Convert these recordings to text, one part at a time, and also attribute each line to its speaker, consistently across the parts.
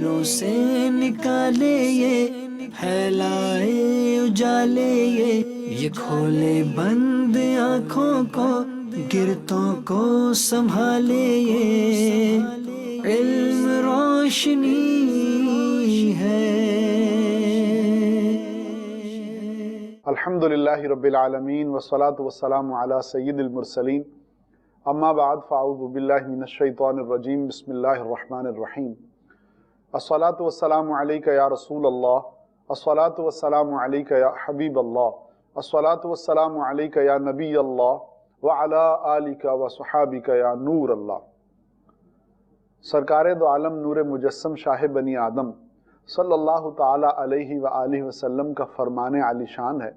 Speaker 1: اندھیروں سے نکالے یہ پھیلائے اجالے یہ کھولے بند آنکھوں کو گرتوں کو سنبھالے یہ علم روشنی ہے۔
Speaker 2: الحمدللہ رب العالمین والصلاة والسلام علی سید المرسلین، اما بعد فاعوذ باللہ من الشیطان الرجیم، بسم اللہ الرحمن الرحیم۔ الصلاة والسلام علیکہ یا رسول اللہ، الصلاة والسلام علیکہ یا حبیب اللہ، الصلاة والسلام علیکہ یا نبی اللہ وعلی آلکہ وصحابکہ یا نور اللہ۔ سرکار دو عالم نور مجسم شاہ بنی آدم صلی اللہ تعالی علیہ وآلہ وسلم کا فرمان عالی شان ہے،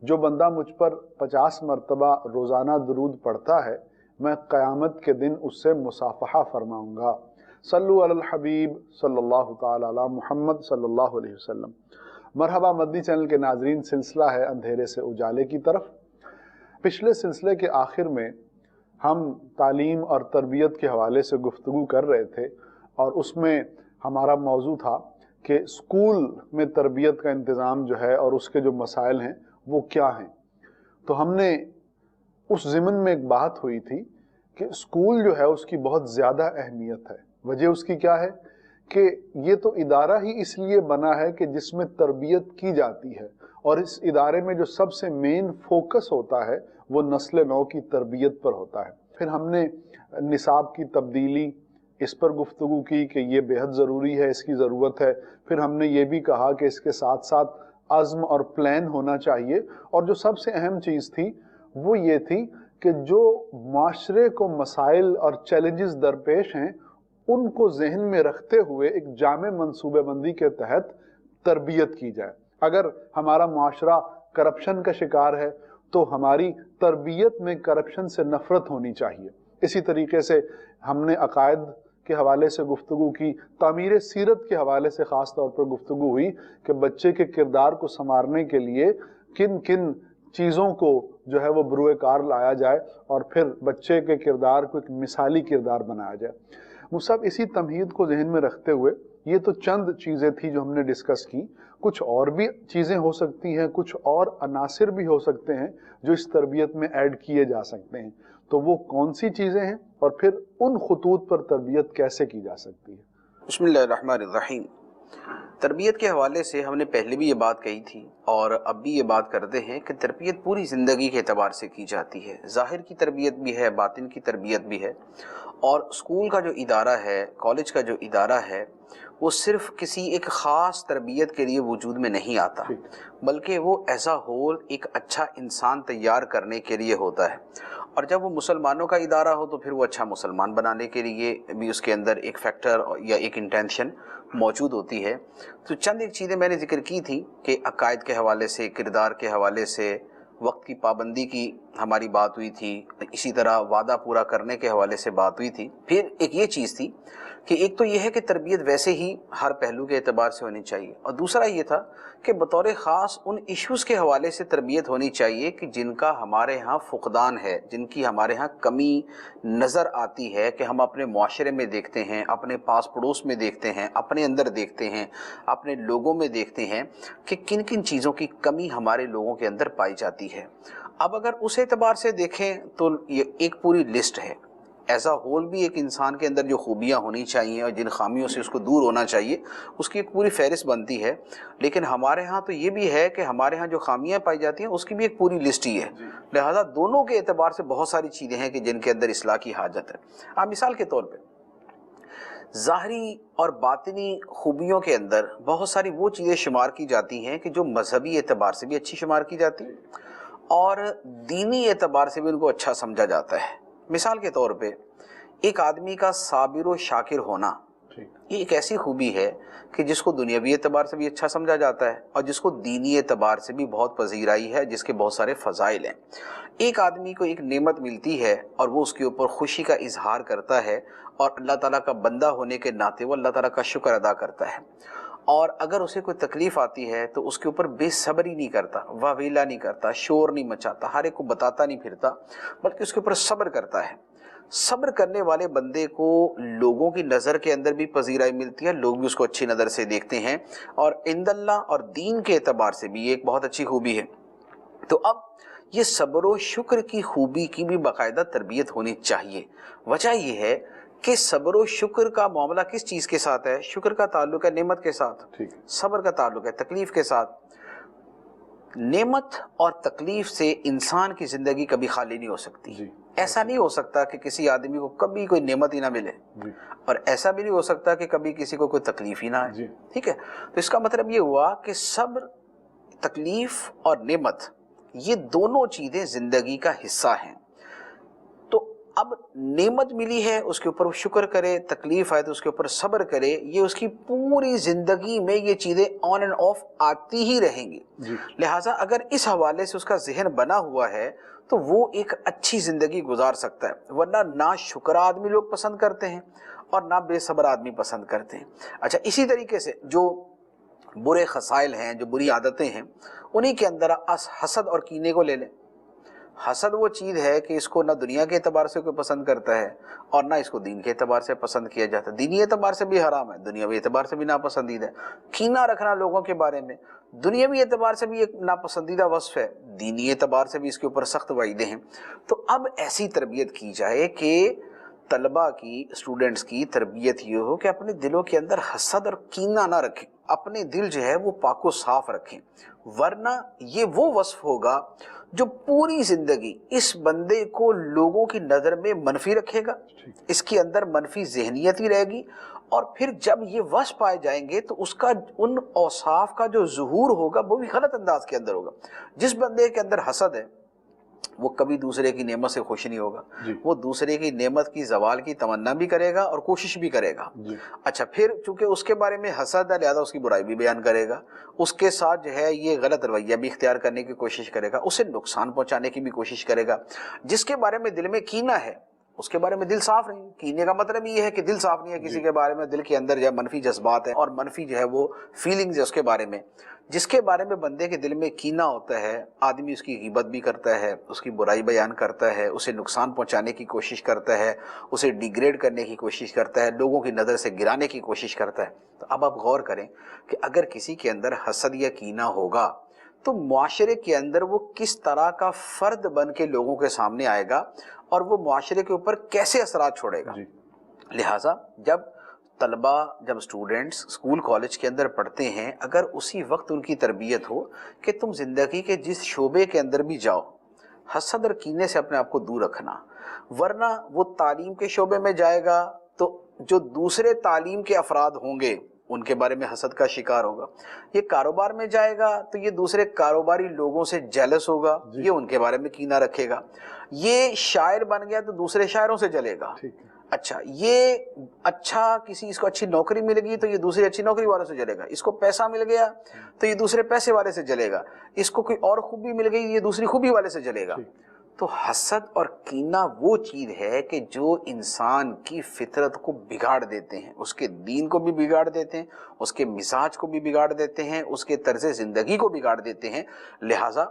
Speaker 2: جو بندہ مجھ پر 50 مرتبہ روزانہ درود پڑھتا ہے میں قیامت کے دن اس سے مصافحہ فرماؤں گا۔ صلو علی الحبیب صلی اللہ تعالی علی محمد صلی اللہ علیہ وسلم۔ مرحبا مدنی چینل کے ناظرین، سلسلہ ہے اندھیرے سے اجالے کی طرف۔ پچھلے سلسلے کے آخر میں ہم تعلیم اور تربیت کے حوالے سے گفتگو کر رہے تھے، اور اس میں ہمارا موضوع تھا کہ اسکول میں تربیت کا انتظام جو ہے اور اس کے جو مسائل ہیں وہ کیا ہیں۔ تو ہم نے اس ضمن میں ایک بات ہوئی تھی کہ اسکول جو ہے اس کی بہت زیادہ اہمیت ہے۔ وجہ اس کی کیا ہے کہ یہ تو ادارہ ہی اس لیے بنا ہے کہ جس میں تربیت کی جاتی ہے، اور اس ادارے میں جو سب سے مین فوکس ہوتا ہے وہ نسل نو کی تربیت پر ہوتا ہے۔ پھر ہم نے نصاب کی تبدیلی اس پر گفتگو کی کہ یہ بے حد ضروری ہے، اس کی ضرورت ہے۔ پھر ہم نے یہ بھی کہا کہ اس کے ساتھ ساتھ عزم اور پلان ہونا چاہیے، اور جو سب سے اہم چیز تھی وہ یہ تھی کہ جو معاشرے کو مسائل اور چیلنجز درپیش ہیں ان کو ذہن میں رکھتے ہوئے ایک جامع منصوبہ بندی کے تحت تربیت کی جائے۔ اگر ہمارا معاشرہ کرپشن کا شکار ہے تو ہماری تربیت میں کرپشن سے نفرت ہونی چاہیے۔ اسی طریقے سے ہم نے عقائد کے حوالے سے گفتگو کی، تعمیر سیرت کے حوالے سے خاص طور پر گفتگو ہوئی کہ بچے کے کردار کو سنوارنے کے لیے کن کن چیزوں کو جو ہے وہ بروئے کار لایا جائے، اور پھر بچے کے کردار کو ایک مثالی کردار بنایا جائے۔ وہ سب اسی تمہید کو ذہن میں رکھتے ہوئے، یہ تو چند چیزیں تھی جو ہم نے ڈسکس کی، کچھ اور بھی چیزیں ہو سکتی ہیں، کچھ اور عناصر بھی ہو سکتے ہیں جو اس تربیت میں ایڈ کیے جا سکتے ہیں۔ تو وہ کون سی چیزیں ہیں اور پھر ان خطوط پر تربیت کیسے کی جا سکتی ہے؟
Speaker 3: بسم اللہ الرحمن الرحیم۔ تربیت کے حوالے سے ہم نے پہلے بھی یہ بات کہی تھی اور اب بھی یہ بات کرتے ہیں کہ تربیت پوری زندگی کے اعتبار سے کی جاتی ہے۔ ظاہر کی تربیت بھی ہے، باطن کی تربیت بھی ہے، اور اسکول کا جو ادارہ ہے، کالج کا جو ادارہ ہے، وہ صرف کسی ایک خاص تربیت کے لیے وجود میں نہیں آتا، بلکہ وہ ایز اے ہول ایک اچھا انسان تیار کرنے کے لیے ہوتا ہے۔ اور جب وہ مسلمانوں کا ادارہ ہو تو پھر وہ اچھا مسلمان بنانے کے لیے بھی اس کے اندر ایک فیکٹر یا ایک انٹینشن موجود ہوتی ہے۔ تو چند ایک چیزیں میں نے ذکر کی تھی کہ عقائد کے حوالے سے، کردار کے حوالے سے، وقت کی پابندی کی ہماری بات ہوئی تھی، اسی طرح وعدہ پورا کرنے کے حوالے سے بات ہوئی تھی۔ پھر ایک یہ چیز تھی کہ ایک تو یہ ہے کہ تربیت ویسے ہی ہر پہلو کے اعتبار سے ہونی چاہیے، اور دوسرا یہ تھا کہ بطور خاص ان ایشوز کے حوالے سے تربیت ہونی چاہیے کہ جن کا ہمارے ہاں فقدان ہے، جن کی ہمارے ہاں کمی نظر آتی ہے، کہ ہم اپنے معاشرے میں دیکھتے ہیں، اپنے پاس پڑوس میں دیکھتے ہیں، اپنے اندر دیکھتے ہیں، اپنے لوگوں میں دیکھتے ہیں کہ کن کن چیزوں کی کمی ہمارے لوگوں کے اندر پائی جاتی ہے۔ اب اگر اس اعتبار سے دیکھیں تو یہ ایک پوری لسٹ ہے۔ ایز اے ہول بھی ایک انسان کے اندر جو خوبیاں ہونی چاہیے اور جن خامیوں سے اس کو دور ہونا چاہیے، اس کی ایک پوری فہرست بنتی ہے۔ لیکن ہمارے ہاں تو یہ بھی ہے کہ ہمارے ہاں جو خامیاں پائی جاتی ہیں اس کی بھی ایک پوری لسٹ ہی ہے، لہذا دونوں کے اعتبار سے بہت ساری چیزیں ہیں کہ جن کے اندر اصلاح کی حاجت ہے۔ اب مثال کے طور پہ ظاہری اور باطنی خوبیوں کے اندر بہت ساری وہ چیزیں شمار کی جاتی ہیں کہ جو مذہبی اعتبار سے بھی اچھی شمار کی جاتی ہیں اور دینی اعتبار سے بھی ان کو اچھا سمجھا جاتا ہے۔ مثال کے طور پہ ایک آدمی کا صابر و شاکر ہونا، یہ ایک ایسی خوبی ہے کہ جس کو دنیاوی اعتبار سے بھی اچھا سمجھا جاتا ہے اور جس کو دینی اعتبار سے بھی بہت پذیرائی ہے، جس کے بہت سارے فضائل ہیں۔ ایک آدمی کو ایک نعمت ملتی ہے اور وہ اس کے اوپر خوشی کا اظہار کرتا ہے، اور اللہ تعالیٰ کا بندہ ہونے کے ناطے وہ اللہ تعالیٰ کا شکر ادا کرتا ہے، اور اگر اسے کوئی تکلیف آتی ہے تو اس کے اوپر بے صبری نہیں کرتا، واویلا نہیں کرتا، شور نہیں مچاتا، ہر ایک کو بتاتا نہیں پھرتا، بلکہ اس کے اوپر صبر کرتا ہے۔ صبر کرنے والے بندے کو لوگوں کی نظر کے اندر بھی پذیرائی ملتی ہے، لوگ بھی اس کو اچھی نظر سے دیکھتے ہیں، اور عند اللہ اور دین کے اعتبار سے بھی یہ ایک بہت اچھی خوبی ہے۔ تو اب یہ صبر و شکر کی خوبی کی بھی باقاعدہ تربیت ہونی چاہیے۔ وجہ یہ ہے کہ صبر و شکر کا معاملہ کس چیز کے ساتھ ہے؟ شکر کا تعلق ہے نعمت کے ساتھ، صبر کا تعلق ہے تکلیف کے ساتھ۔ نعمت اور تکلیف سے انسان کی زندگی کبھی خالی نہیں ہو سکتی۔ ایسا نہیں ہو سکتا کہ کسی آدمی کو کبھی کوئی نعمت ہی نہ ملے، اور ایسا بھی نہیں ہو سکتا کہ کبھی کسی کو کوئی تکلیف ہی نہ آئے۔ ٹھیک ہے، تو اس کا مطلب یہ ہوا کہ صبر، تکلیف اور نعمت یہ دونوں چیزیں زندگی کا حصہ ہیں۔ تو اب نعمت ملی ہے اس کے اوپر وہ شکر کرے، تکلیف آئے تو اس کے اوپر صبر کرے، یہ اس کی پوری زندگی میں یہ چیزیں آن اینڈ آف آتی ہی رہیں گی۔ لہٰذا اگر اس حوالے سے اس کا ذہن بنا ہوا ہے تو وہ ایک اچھی زندگی گزار سکتا ہے، ورنہ نہ شکر آدمی لوگ پسند کرتے ہیں اور نہ بے صبر آدمی پسند کرتے ہیں۔ اچھا، اسی طریقے سے جو برے خصائل ہیں، جو بری عادتیں ہیں، انہی کے اندر حسد اور کینے کو لے لیں۔ حسد وہ چیز ہے کہ اس کو نہ دنیا کے اعتبار سے کوئی پسند کرتا ہے اور نہ اس کو دین کے اعتبار سے پسند کیا جاتا ہے۔ دینی اعتبار سے بھی حرام ہے، دنیاوی اعتبار سے بھی ناپسندیدہ ہے۔ کینہ رکھنا لوگوں کے بارے میں دنیاوی اعتبار سے بھی ایک ناپسندیدہ وصف ہے، دینی اعتبار سے بھی اس کے اوپر سخت وعیدیں ہیں۔ تو اب ایسی تربیت کی جائے کہ طلبہ کی، اسٹوڈنٹس کی تربیت یہ ہو کہ اپنے دلوں کے اندر حسد اور کینہ نہ رکھیں، اپنے دل جو ہے وہ پاک و صاف رکھیں، ورنہ یہ وہ وصف ہوگا جو پوری زندگی اس بندے کو لوگوں کی نظر میں منفی رکھے گا، اس کے اندر منفی ذہنیت ہی رہے گی، اور پھر جب یہ وصف پائے جائیں گے تو اس کا ان اوصاف کا جو ظہور ہوگا وہ بھی غلط انداز کے اندر ہوگا۔ جس بندے کے اندر حسد ہے وہ کبھی دوسرے کی نعمت سے خوش نہیں ہوگا، وہ دوسرے کی نعمت کی زوال کی تمنا بھی کرے گا اور کوشش بھی کرے گا۔ اچھا، پھر چونکہ اس کے بارے میں حسد ہے لہذا اس کی برائی بھی بیان کرے گا، اس کے ساتھ جو ہے یہ غلط رویہ بھی اختیار کرنے کی کوشش کرے گا، اسے نقصان پہنچانے کی بھی کوشش کرے گا۔ جس کے بارے میں دل میں کینہ ہے اس کے بارے میں دل صاف نہیں۔ کینے کا مطلب یہ ہے کہ دل صاف نہیں ہے کسی کے بارے میں، دل کے اندر جو ہے منفی جذبات ہیں اور منفی جو ہے وہ فیلنگز ہے اس کے بارے میں۔ جس کے بارے میں بندے کے دل میں کینہ ہوتا ہے، آدمی اس کی غیبت بھی کرتا ہے، اس کی برائی بیان کرتا ہے، اسے نقصان پہنچانے کی کوشش کرتا ہے، اسے ڈیگریڈ کرنے کی کوشش کرتا ہے، لوگوں کی نظر سے گرانے کی کوشش کرتا ہے۔ تو اب آپ غور کریں کہ اگر کسی کے اندر حسد یا کینہ ہوگا تو معاشرے کے اندر وہ کس طرح کا فرد بن کے لوگوں کے سامنے آئے گا اور وہ معاشرے کے اوپر کیسے اثرات چھوڑے گا۔ لہٰذا جب طلبہ، جب اسٹوڈنٹس اسکول کالج کے اندر پڑھتے ہیں، اگر اسی وقت ان کی تربیت ہو کہ تم زندگی کے جس شعبے کے اندر بھی جاؤ حسد اور کینے سے اپنے آپ کو دور رکھنا، ورنہ وہ تعلیم کے شعبے میں جائے گا تو جو دوسرے تعلیم کے افراد ہوں گے ان کے بارے میں حسد کا شکار ہوگا۔ یہ کاروبار میں جائے گا تو یہ دوسرے کاروباری لوگوں سے جیلس ہوگا، یہ ان کے بارے میں کینہ رکھے گا۔ یہ شاعر بن گیا تو دوسرے شاعروں سے جلے گا۔ اچھا، یہ اس کو اچھی نوکری مل گئی تو یہ دوسری اچھی نوکری والوں سے جلے گا، اس کو پیسہ مل گیا تو یہ دوسرے پیسے والے سے جلے گا، اس کو کوئی اور خوبی مل گئی یہ دوسری خوبی والے سے جلے گا۔ تو حسد اور کینہ وہ چیز ہے کہ جو انسان کی فطرت کو بگاڑ دیتے ہیں، اس کے دین کو بھی بگاڑ دیتے ہیں، اس کے مزاج کو بھی بگاڑ دیتے ہیں، اس کے طرز زندگی کو بگاڑ دیتے ہیں۔ لہٰذا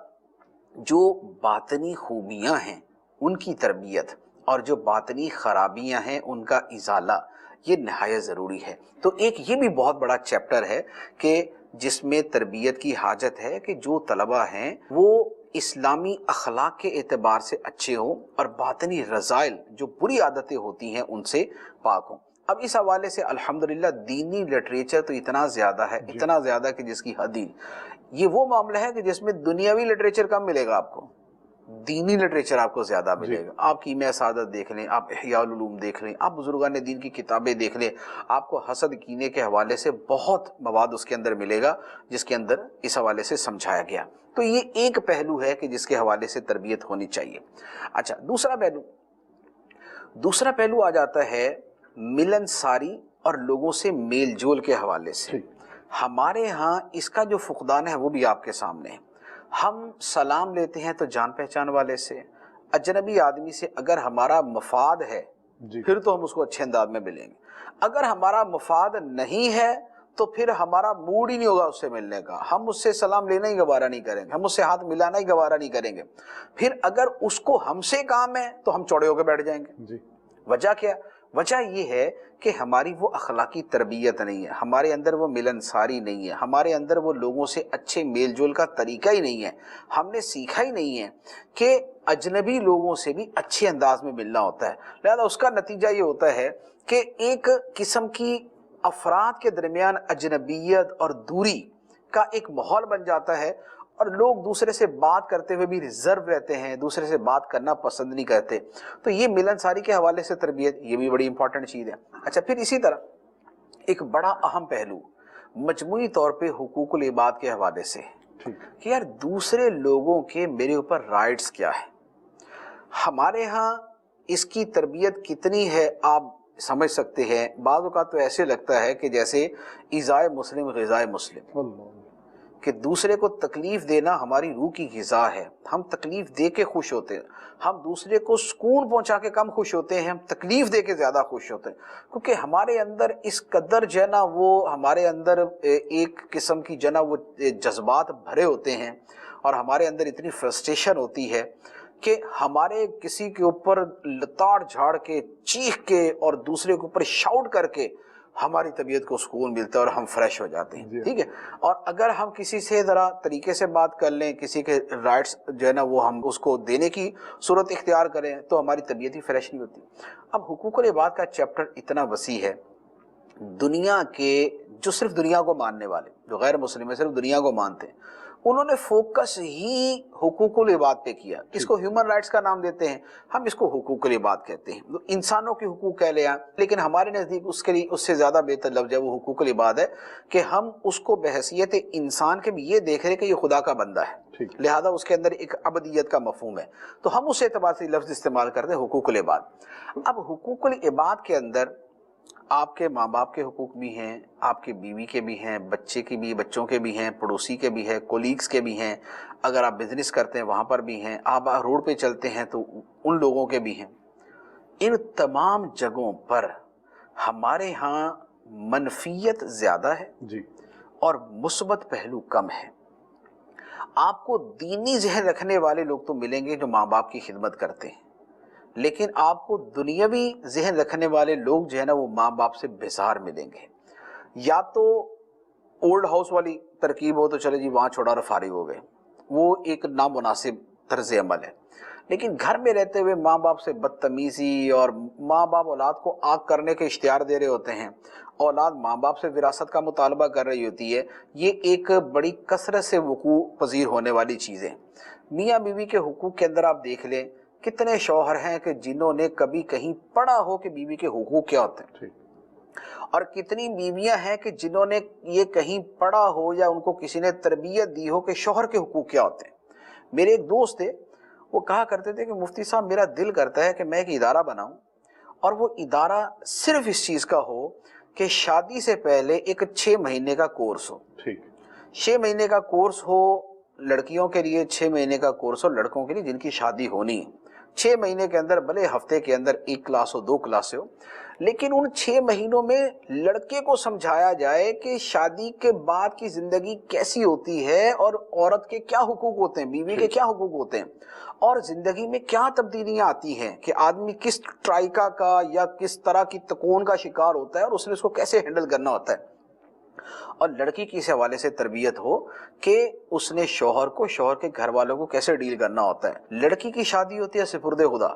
Speaker 3: جو باطنی خوبیاں ہیں ان کی تربیت اور جو باطنی خرابیاں ہیں ان کا ازالہ یہ نہایت ضروری ہے۔ تو ایک یہ بھی بہت بڑا چیپٹر ہے کہ جس میں تربیت کی حاجت ہے کہ جو طلبہ ہیں وہ اسلامی اخلاق کے اعتبار سے اچھے ہوں اور باطنی رذائل جو بری عادتیں ہوتی ہیں ان سے پاک ہوں۔ اب اس حوالے سے الحمدللہ دینی لٹریچر تو اتنا زیادہ ہے، اتنا زیادہ کہ جس کی حد ہی۔ یہ وہ معاملہ ہے کہ جس میں دنیاوی لٹریچر کم ملے گا آپ کو، دینی لٹریچر آپ کو زیادہ ملے گا۔ آپ کیمیاء سعادت دیکھ لیں، آپ احیاء العلوم دیکھ لیں، آپ بزرگان دین کی کتابیں دیکھ لیں، آپ کو حسد کینے کے حوالے سے بہت مواد اس کے اندر ملے گا جس کے اندر اس حوالے سے سمجھایا گیا۔ تو یہ ایک پہلو ہے کہ جس کے حوالے سے تربیت ہونی چاہیے۔ اچھا، دوسرا پہلو آ جاتا ہے ملن ساری اور لوگوں سے میل جول کے حوالے سے۔ ہمارے ہاں اس کا جو فقدان ہے وہ بھی آپ کے سامنے ہے۔ ہم سلام لیتے ہیں تو جان پہچان والے سے، اجنبی آدمی سے اگر ہمارا مفاد ہے پھر تو ہم اس کو اچھے انداز میں ملیں گے، اگر ہمارا مفاد نہیں ہے تو پھر ہمارا موڈ ہی نہیں ہوگا اس سے ملنے کا، ہم اس سے سلام لینا ہی گوارا نہیں کریں گے، ہم اس سے ہاتھ ملانا ہی گوارا نہیں کریں گے۔ پھر اگر اس کو ہم سے کام ہے تو ہم چوڑے ہو کے بیٹھ جائیں گے، وجہ کیا؟ وجہ یہ ہے کہ ہماری وہ اخلاقی تربیت نہیں ہے، ہمارے اندر وہ ملنساری نہیں ہے، ہمارے اندر وہ لوگوں سے اچھے میل جول کا طریقہ ہی نہیں ہے، ہم نے سیکھا ہی نہیں ہے کہ اجنبی لوگوں سے بھی اچھے انداز میں ملنا ہوتا ہے۔ لہذا اس کا نتیجہ یہ ہوتا ہے کہ ایک قسم کی افراد کے درمیان اجنبیت اور دوری کا ایک ماحول بن جاتا ہے، اور لوگ دوسرے سے بات کرتے ہوئے بھی ریزرو رہتے ہیں، دوسرے سے بات کرنا پسند نہیں کرتے۔ تو یہ ملنساری کے حوالے سے تربیت، یہ بھی بڑی امپورٹنٹ چیز ہے۔ اچھا، پھر اسی طرح ایک بڑا اہم پہلو مجموعی طور پہ حقوق العباد کے حوالے سے کہ یار دوسرے لوگوں کے میرے اوپر رائٹس کیا ہے۔ ہمارے ہاں اس کی تربیت کتنی ہے آپ سمجھ سکتے ہیں۔ بعض اوقات تو ایسے لگتا ہے کہ جیسے ایذائے مسلم غذائے مسلم، کہ دوسرے کو تکلیف دینا ہماری روح کی غذا ہے۔ ہم تکلیف دے کے خوش ہوتے ہیں، ہم دوسرے کو سکون پہنچا کے کم خوش ہوتے ہیں، ہم تکلیف دے کے زیادہ خوش ہوتے ہیں، کیونکہ ہمارے اندر اس قدر جو ہے نا وہ ہمارے اندر ایک قسم کی جو ہے نا وہ جذبات بھرے ہوتے ہیں، اور ہمارے اندر اتنی فرسٹریشن ہوتی ہے کہ ہمارے کسی کے اوپر لتاڑ جھاڑ کے، چیخ کے اور دوسرے کے اوپر شاؤٹ کر کے ہماری طبیعت کو سکون ملتا ہے اور ہم فریش ہو جاتے ہیں، ٹھیک ہے۔ اور اگر ہم کسی سے ذرا طریقے سے بات کر لیں، کسی کے رائٹس جو ہے نا وہ ہم اس کو دینے کی صورت اختیار کریں، تو ہماری طبیعت ہی فریش نہیں ہوتی۔ اب حقوق العباد کا چیپٹر اتنا وسیع ہے، دنیا کے جو صرف دنیا کو ماننے والے، جو غیر مسلم ہیں صرف دنیا کو مانتے ہیں، انہوں نے فوکس ہی حقوق العباد پہ کیا۔ اس کو ہیومن رائٹس کا نام دیتے ہیں، ہم اس کو حقوق العباد کہتے ہیں، انسانوں کے حقوق کہہ لیا، لیکن ہمارے نزدیک اس کے لیے اس سے زیادہ بہتر لفظ ہے وہ حقوق العباد ہے، کہ ہم اس کو بحیثیت انسان کے بھی یہ دیکھ رہے کہ یہ خدا کا بندہ ہے، لہذا اس کے اندر ایک عبدیت کا مفہوم ہے، تو ہم اس اعتبار سے لفظ استعمال کرتے ہیں حقوق العباد۔ اب حقوق العباد کے اندر آپ کے ماں باپ کے حقوق بھی ہیں، آپ کی بیوی کے بھی ہیں، بچے کی بھی، بچوں کے بھی ہیں، پڑوسی کے بھی ہیں، کولیگز کے بھی ہیں، اگر آپ بزنس کرتے ہیں وہاں پر بھی ہیں، آپ روڈ پہ چلتے ہیں تو ان لوگوں کے بھی ہیں۔ ان تمام جگہوں پر ہمارے ہاں منفیت زیادہ ہے اور مثبت پہلو کم ہے۔ آپ کو دینی ذہن رکھنے والے لوگ تو ملیں گے جو ماں باپ کی خدمت کرتے ہیں، لیکن آپ کو دنیاوی ذہن رکھنے والے لوگ جو ہے نا وہ ماں باپ سے بیزار ملیں گے۔ یا تو اولڈ ہاؤس والی ترکیب ہو تو چلے جی وہاں چھوڑا اور فارغ ہو گئے، وہ ایک نامناسب طرز عمل ہے، لیکن گھر میں رہتے ہوئے ماں باپ سے بدتمیزی، اور ماں باپ اولاد کو آگ کرنے کے اشتہار دے رہے ہوتے ہیں، اولاد ماں باپ سے وراثت کا مطالبہ کر رہی ہوتی ہے، یہ ایک بڑی کثرت سے وقوع پذیر ہونے والی چیز ہے۔ میاں بیوی کے حقوق کے اندر آپ دیکھ لیں، کتنے شوہر ہیں کہ جنہوں نے کبھی کہیں پڑھا ہو کہ بیوی کے حقوق کیا ہوتے ہیں، اور کتنی بیویاں ہیں کہ جنہوں نے یہ کہیں پڑھا ہو یا ان کو کسی نے تربیت دی ہو کہ شوہر کے حقوق کیا ہوتے ہیں۔ میرے ایک دوست تھے، وہ کہا کرتے تھے کہ مفتی صاحب میرا دل کرتا ہے کہ میں ایک ادارہ بناؤں، اور وہ ادارہ صرف اس چیز کا ہو کہ شادی سے پہلے ایک 6 مہینے کا کورس ہو، 6 مہینے کا کورس ہو لڑکیوں کے لیے، 6 مہینے کا کورس ہو لڑکوں کے لیے جن کی شادی ہونی ہے۔ 6 مہینے کے اندر بھلے ہفتے کے اندر 1 کلاس ہو، 2 کلاسیں ہو، لیکن ان 6 مہینوں میں لڑکے کو سمجھایا جائے کہ شادی کے بعد کی زندگی کیسی ہوتی ہے، اور عورت کے کیا حقوق ہوتے ہیں، بیوی کے کیا حقوق ہوتے ہیں، اور زندگی میں کیا تبدیلیاں آتی ہیں، کہ آدمی کس ٹرائکا کا یا کس طرح کی تکون کا شکار ہوتا ہے اور اس نے اس کو کیسے ہینڈل کرنا ہوتا ہے۔ اور لڑکی کی اس حوالے سے تربیت ہو کہ اس نے شوہر کو، شوہر کے گھر والوں کو کیسے ڈیل کرنا ہوتا ہے۔ لڑکی کی شادی ہوتی ہے سپرد خدا،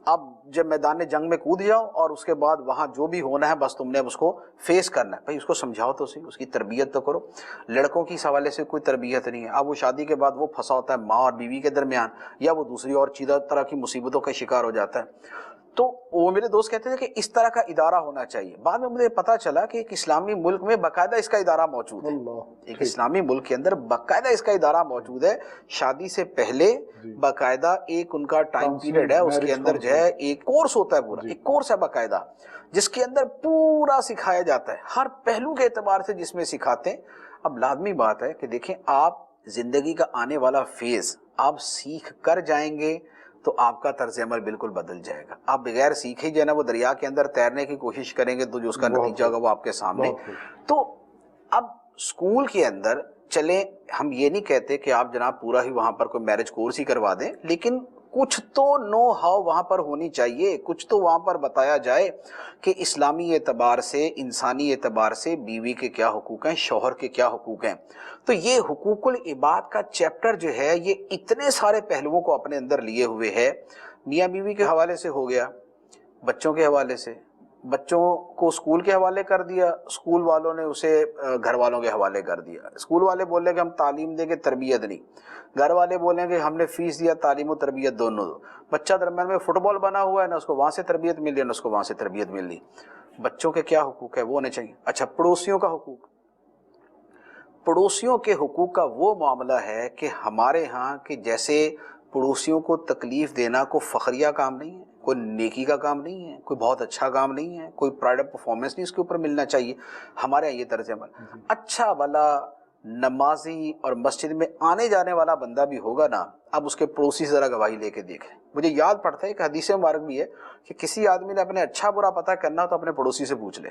Speaker 3: اب جب میدان جنگ میں کود جاؤ اور اس کے بعد وہاں جو بھی ہونا ہے بس تم نے اس کو فیس کرنا ہے، بھائی اس کو سمجھاؤ تو صحیح، اس کی تربیت تو کرو۔ لڑکوں کی اس حوالے سے کوئی تربیت نہیں ہے، اب وہ شادی کے بعد وہ پھنسا ہوتا ہے ماں اور بیوی کے درمیان، یا وہ دوسری اور طرح کی مصیبتوں کا شکار ہو جاتا ہے۔ تو وہ میرے دوست کہتے تھے کہ اس طرح کا ادارہ ہونا چاہیے۔ بعد میں مجھے پتا چلا کہ ایک اسلامی ملک میں باقاعدہ اس کا ادارہ موجود ہے، ایک اسلامی ملک کے اندر باقاعدہ اس کا ادارہ موجود ہے، شادی سے پہلے باقاعدہ ایک ان کا ٹائم پیریڈ ہے، اس کے اندر جو ہے ایک کورس ہوتا ہے، پورا ایک کورس ہے باقاعدہ، جس کے اندر پورا سکھایا جاتا ہے، ہر پہلو کے اعتبار سے جس میں سکھاتے ہیں۔ اب لازمی بات ہے کہ دیکھیں آپ زندگی کا آنے والا فیز آپ سیکھ کر جائیں گے تو آپ کا طرز عمل بالکل بدل جائے گا۔ آپ بغیر سیکھے جو ہے نا وہ دریا کے اندر تیرنے کی کوشش کریں گے تو جو اس کا نتیجہ ہوگا وہ آپ کے سامنے۔ تو اب اسکول کے اندر چلیں، ہم یہ نہیں کہتے کہ آپ جناب پورا ہی وہاں پر کوئی میرج کورس ہی کروا دیں، لیکن کچھ تو نو ہاؤ وہاں پر ہونی چاہیے, کچھ تو وہاں پر بتایا جائے کہ اسلامی اعتبار سے, انسانی اعتبار سے بیوی کے کیا حقوق ہیں, شوہر کے کیا حقوق ہیں. تو یہ حقوق العباد کا چیپٹر جو ہے یہ اتنے سارے پہلوؤں کو اپنے اندر لیے ہوئے ہے. میاں بیوی کے حوالے سے ہو گیا, بچوں کے حوالے سے, بچوں کو اسکول کے حوالے کر دیا, اسکول والوں نے اسے گھر والوں کے حوالے کر دیا. اسکول والے بولے کہ ہم تعلیم دیں گے, تربیت نہیں. گھر والے بولیں کہ ہم نے فیس دیا, تعلیم و تربیت دونوں دو. بچہ درمیان میں فٹ بال بنا ہوا ہے, نہ اس کو وہاں سے تربیت مل رہی ہے نہ اس کو وہاں سے تربیت مل رہی. بچوں کے کیا حقوق ہے وہ ہونے چاہیے. اچھا, پڑوسیوں کا حقوق. پڑوسیوں کے حقوق کا وہ معاملہ ہے کہ ہمارے ہاں کہ جیسے پڑوسیوں کو تکلیف دینا کوئی فخریہ کام نہیں ہے, کوئی نیکی کا کام نہیں ہے, کوئی بہت اچھا کام نہیں ہے, کوئی پرائڈ آف پرفارمنس نہیں اس کے اوپر ملنا چاہیے. ہمارے یہاں یہ طرز عمل. اچھا والا نمازی اور مسجد میں آنے جانے والا بندہ بھی ہوگا نا, اب اس کے پڑوسی سے ذرا گواہی لے کے دیکھیں. مجھے یاد پڑتا ہے ایک حدیث مبارک بھی ہے کہ کسی آدمی نے اپنے اچھا برا پتہ کرنا تو اپنے پڑوسی سے پوچھ لے.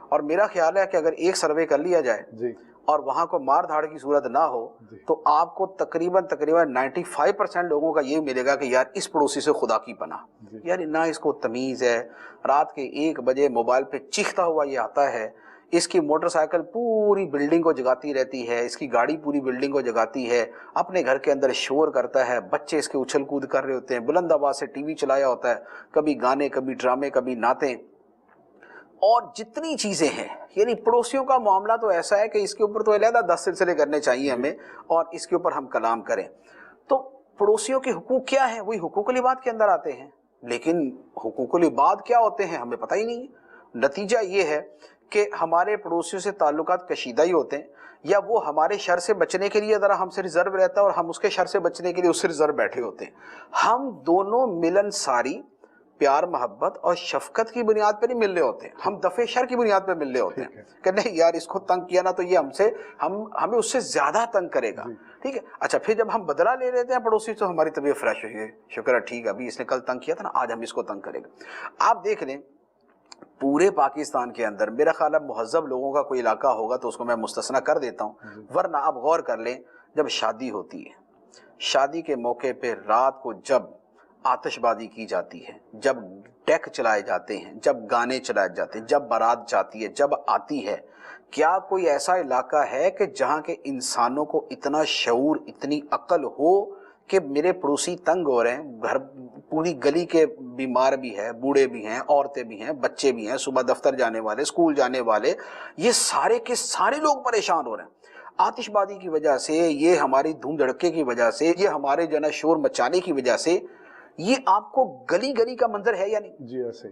Speaker 3: اور میرا خیال ہے کہ اگر ایک سروے کر لیا جائے اور وہاں کو مار دھاڑ کی صورت نہ ہو تو آپ کو تقریباً 95% لوگوں کا یہ ملے گا کہ یار اس پڑوسی سے خدا کی پناہ, یار نہ اس کو تمیز ہے, رات کے 1 بجے موبائل پہ چیختا ہوا یہ آتا ہے, اس کی موٹر سائیکل پوری بلڈنگ کو جگاتی رہتی ہے, اس کی گاڑی پوری بلڈنگ کو جگاتی ہے, اپنے گھر کے اندر شور کرتا ہے, بچے اس کے اچھل کود کر رہے ہوتے ہیں, بلند آواز سے ٹی وی چلایا ہوتا ہے, کبھی گانے کبھی ڈرامے کبھی نعتیں اور جتنی چیزیں ہیں. یعنی پڑوسیوں کا معاملہ تو ایسا ہے کہ اس کے اوپر تو علیحدہ 10 سلسلے کرنے چاہیے ہمیں اور اس کے اوپر ہم کلام کریں. تو پڑوسیوں کے حقوق کیا ہیں, وہی حقوق العباد کے اندر آتے ہیں. لیکن حقوق العباد کیا ہوتے ہیں ہمیں پتہ ہی نہیں ہے. نتیجہ یہ ہے کہ ہمارے پڑوسیوں سے تعلقات کشیدہ ہی ہوتے ہیں, یا وہ ہمارے شر سے بچنے کے لیے ذرا ہم سے ریزرو رہتا ہے اور ہم اس کے شر سے بچنے کے لیے اس سے ریزرو بیٹھے ہوتے ہیں. ہم دونوں ملن ساری پیار محبت اور شفقت کی بنیاد پہ نہیں مل رہے ہوتے, ہم دفع شر کی بنیاد پہ مل رہے ہوتے ہیں کہ نہیں یار اس کو تنگ کیا نا تو یہ ہمیں اس سے زیادہ تنگ کرے گا. ٹھیک ہے, اچھا پھر جب ہم بدلہ لے لیتے ہیں پڑوسی تو ہماری طبیعت فریش ہوئی ہے, شکر ہے ٹھیک ہے ابھی اس نے کل تنگ کیا تھا نا آج ہم اس کو تنگ کریں گے. آپ دیکھ لیں پورے پاکستان کے اندر میرا خیال ہے مہذب لوگوں کا کوئی علاقہ ہوگا تو اس کو میں مستثنا کر دیتا ہوں, ورنہ آپ غور کر لیں جب شادی ہوتی ہے, شادی کے موقع پہ رات کو جب آتش بازی کی جاتی ہے, جب ڈیک چلائے جاتے ہیں, جب گانے چلائے جاتے ہیں, جب بارات جاتی ہے, جب آتی ہے, کیا کوئی ایسا علاقہ ہے کہ جہاں کے انسانوں کو اتنا شعور اتنی عقل ہو کہ میرے پڑوسی تنگ ہو رہے ہیں, گھر پوری گلی کے بیمار بھی ہے, بوڑھے بھی ہیں, عورتیں بھی ہیں, بچے بھی ہیں, صبح دفتر جانے والے, اسکول جانے والے, یہ سارے کے سارے لوگ پریشان ہو رہے ہیں آتش بازی کی وجہ سے, یہ ہماری دھوم دھڑکے کی وجہ سے, یہ ہمارے جو ہے نا شور مچانے کی وجہ سے. یہ آپ کو گلی گلی کا منظر ہے یا نہیں؟
Speaker 2: جی ایسے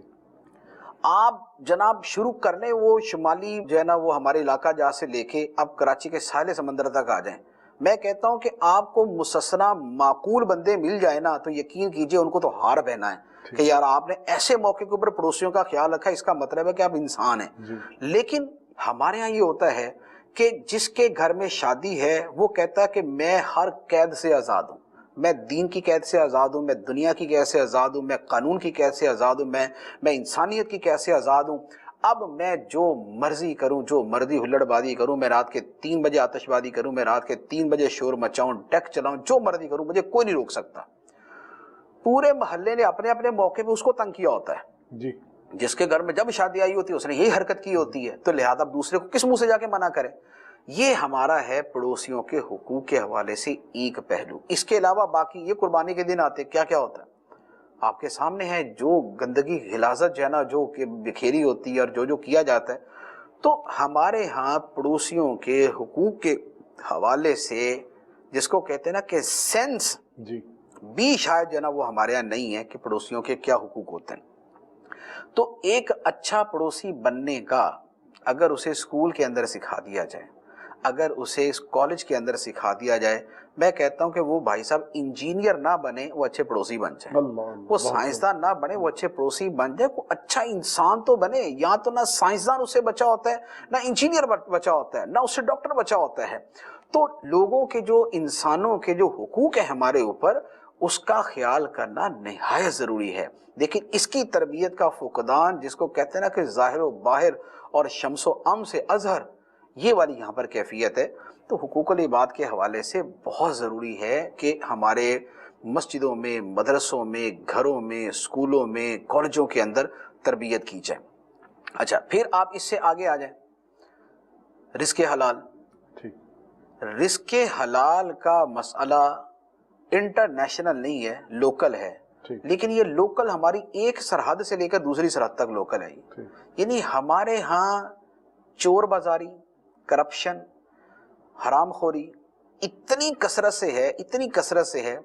Speaker 3: آپ جناب شروع کر لیں وہ شمالی جو ہے نا وہ ہمارے علاقہ جہاں سے لے کے اب کراچی کے ساحل سمندر تک آ جائیں, میں کہتا ہوں کہ آپ کو مستثنا معقول بندے مل جائے نا تو یقین کیجئے ان کو تو ہار بہنا ہے کہ یار آپ نے ایسے موقع کے اوپر پڑوسیوں کا خیال رکھا, اس کا مطلب ہے کہ آپ انسان ہیں. لیکن ہمارے ہاں یہ ہوتا ہے کہ جس کے گھر میں شادی ہے وہ کہتا ہے کہ میں ہر قید سے آزاد ہوں, میں دین کی قید سے آزاد ہوں, میں دنیا کی قید سے آزاد ہوں, میں قانون کی قید سے آزاد ہوں, میں انسانیت کی قید سے آزاد ہوں. اب میں جو مرضی کروں, جو مرضی ہلڑ بازی کروں, میں رات کے 3 بجے آتش بازی کروں, میں رات کے 3 بجے شور مچاؤں, ڈیک چلاؤں, جو مرضی کروں, مجھے کوئی نہیں روک سکتا. پورے محلے نے اپنے اپنے موقع پہ اس کو تنگ کیا ہوتا ہے.
Speaker 2: جی
Speaker 3: جس کے گھر میں جب شادی آئی ہوتی ہے اس نے یہی حرکت کی ہوتی ہے, تو لہذا دوسرے کو کس منہ سے جا کے منع کرے. یہ ہمارا ہے پڑوسیوں کے حقوق کے حوالے سے ایک پہلو. اس کے علاوہ باقی یہ قربانی کے دن آتے کیا کیا ہوتا ہے آپ کے سامنے ہے, جو گندگی غلاظت جو ہے نا جو کہ بکھیری ہوتی ہے اور جو کیا جاتا ہے. تو ہمارے ہاں پڑوسیوں کے حقوق کے حوالے سے جس کو کہتے ہیں نا کہ سینس بھی شاید جو ہے نا وہ ہمارے یہاں نہیں ہے کہ پڑوسیوں کے کیا حقوق ہوتے ہیں. تو ایک اچھا پڑوسی بننے کا اگر اسے اسکول کے اندر سکھا دیا جائے, اگر اسے اس کالج کے اندر سکھا دیا جائے, میں کہتا ہوں کہ وہ بھائی صاحب انجینئر نہ بنے, وہ اچھے پڑوسی بن جائیں. وہ سائنسدان نہ بنے, وہ اچھے پڑوسی بن جائے. وہ اچھا انسان تو بنے. یا تو نہ سائنسدان اس سے بچا ہوتا ہے, نہ انجینئر بچا ہوتا ہے, نہ اس سے ڈاکٹر بچا ہوتا ہے. تو لوگوں کے جو انسانوں کے جو حقوق ہیں ہمارے اوپر, اس کا خیال کرنا نہایت ضروری ہے. لیکن اس کی تربیت کا فقدان, جس کو کہتے ہیں نا کہ ظاہر و باہر اور شمس و ام سے اظہر, یہ والی یہاں پر کیفیت ہے. تو حقوق العباد کے حوالے سے بہت ضروری ہے کہ ہمارے مسجدوں میں، مدرسوں میں، گھروں میں، اسکولوں میں، کالجوں کے اندر تربیت کی جائے۔ اچھا، پھر آپ اس سے آگے آ جائیں، رزق حلال۔ رزق حلال کا مسئلہ انٹرنیشنل نہیں ہے، لوکل ہے، لیکن یہ لوکل ہماری ایک سرحد سے لے کر دوسری سرحد تک لوکل ہے۔ یعنی ہمارے ہاں چور بازاری، کرپشن، حرام خوری اتنی کثرت سے ہے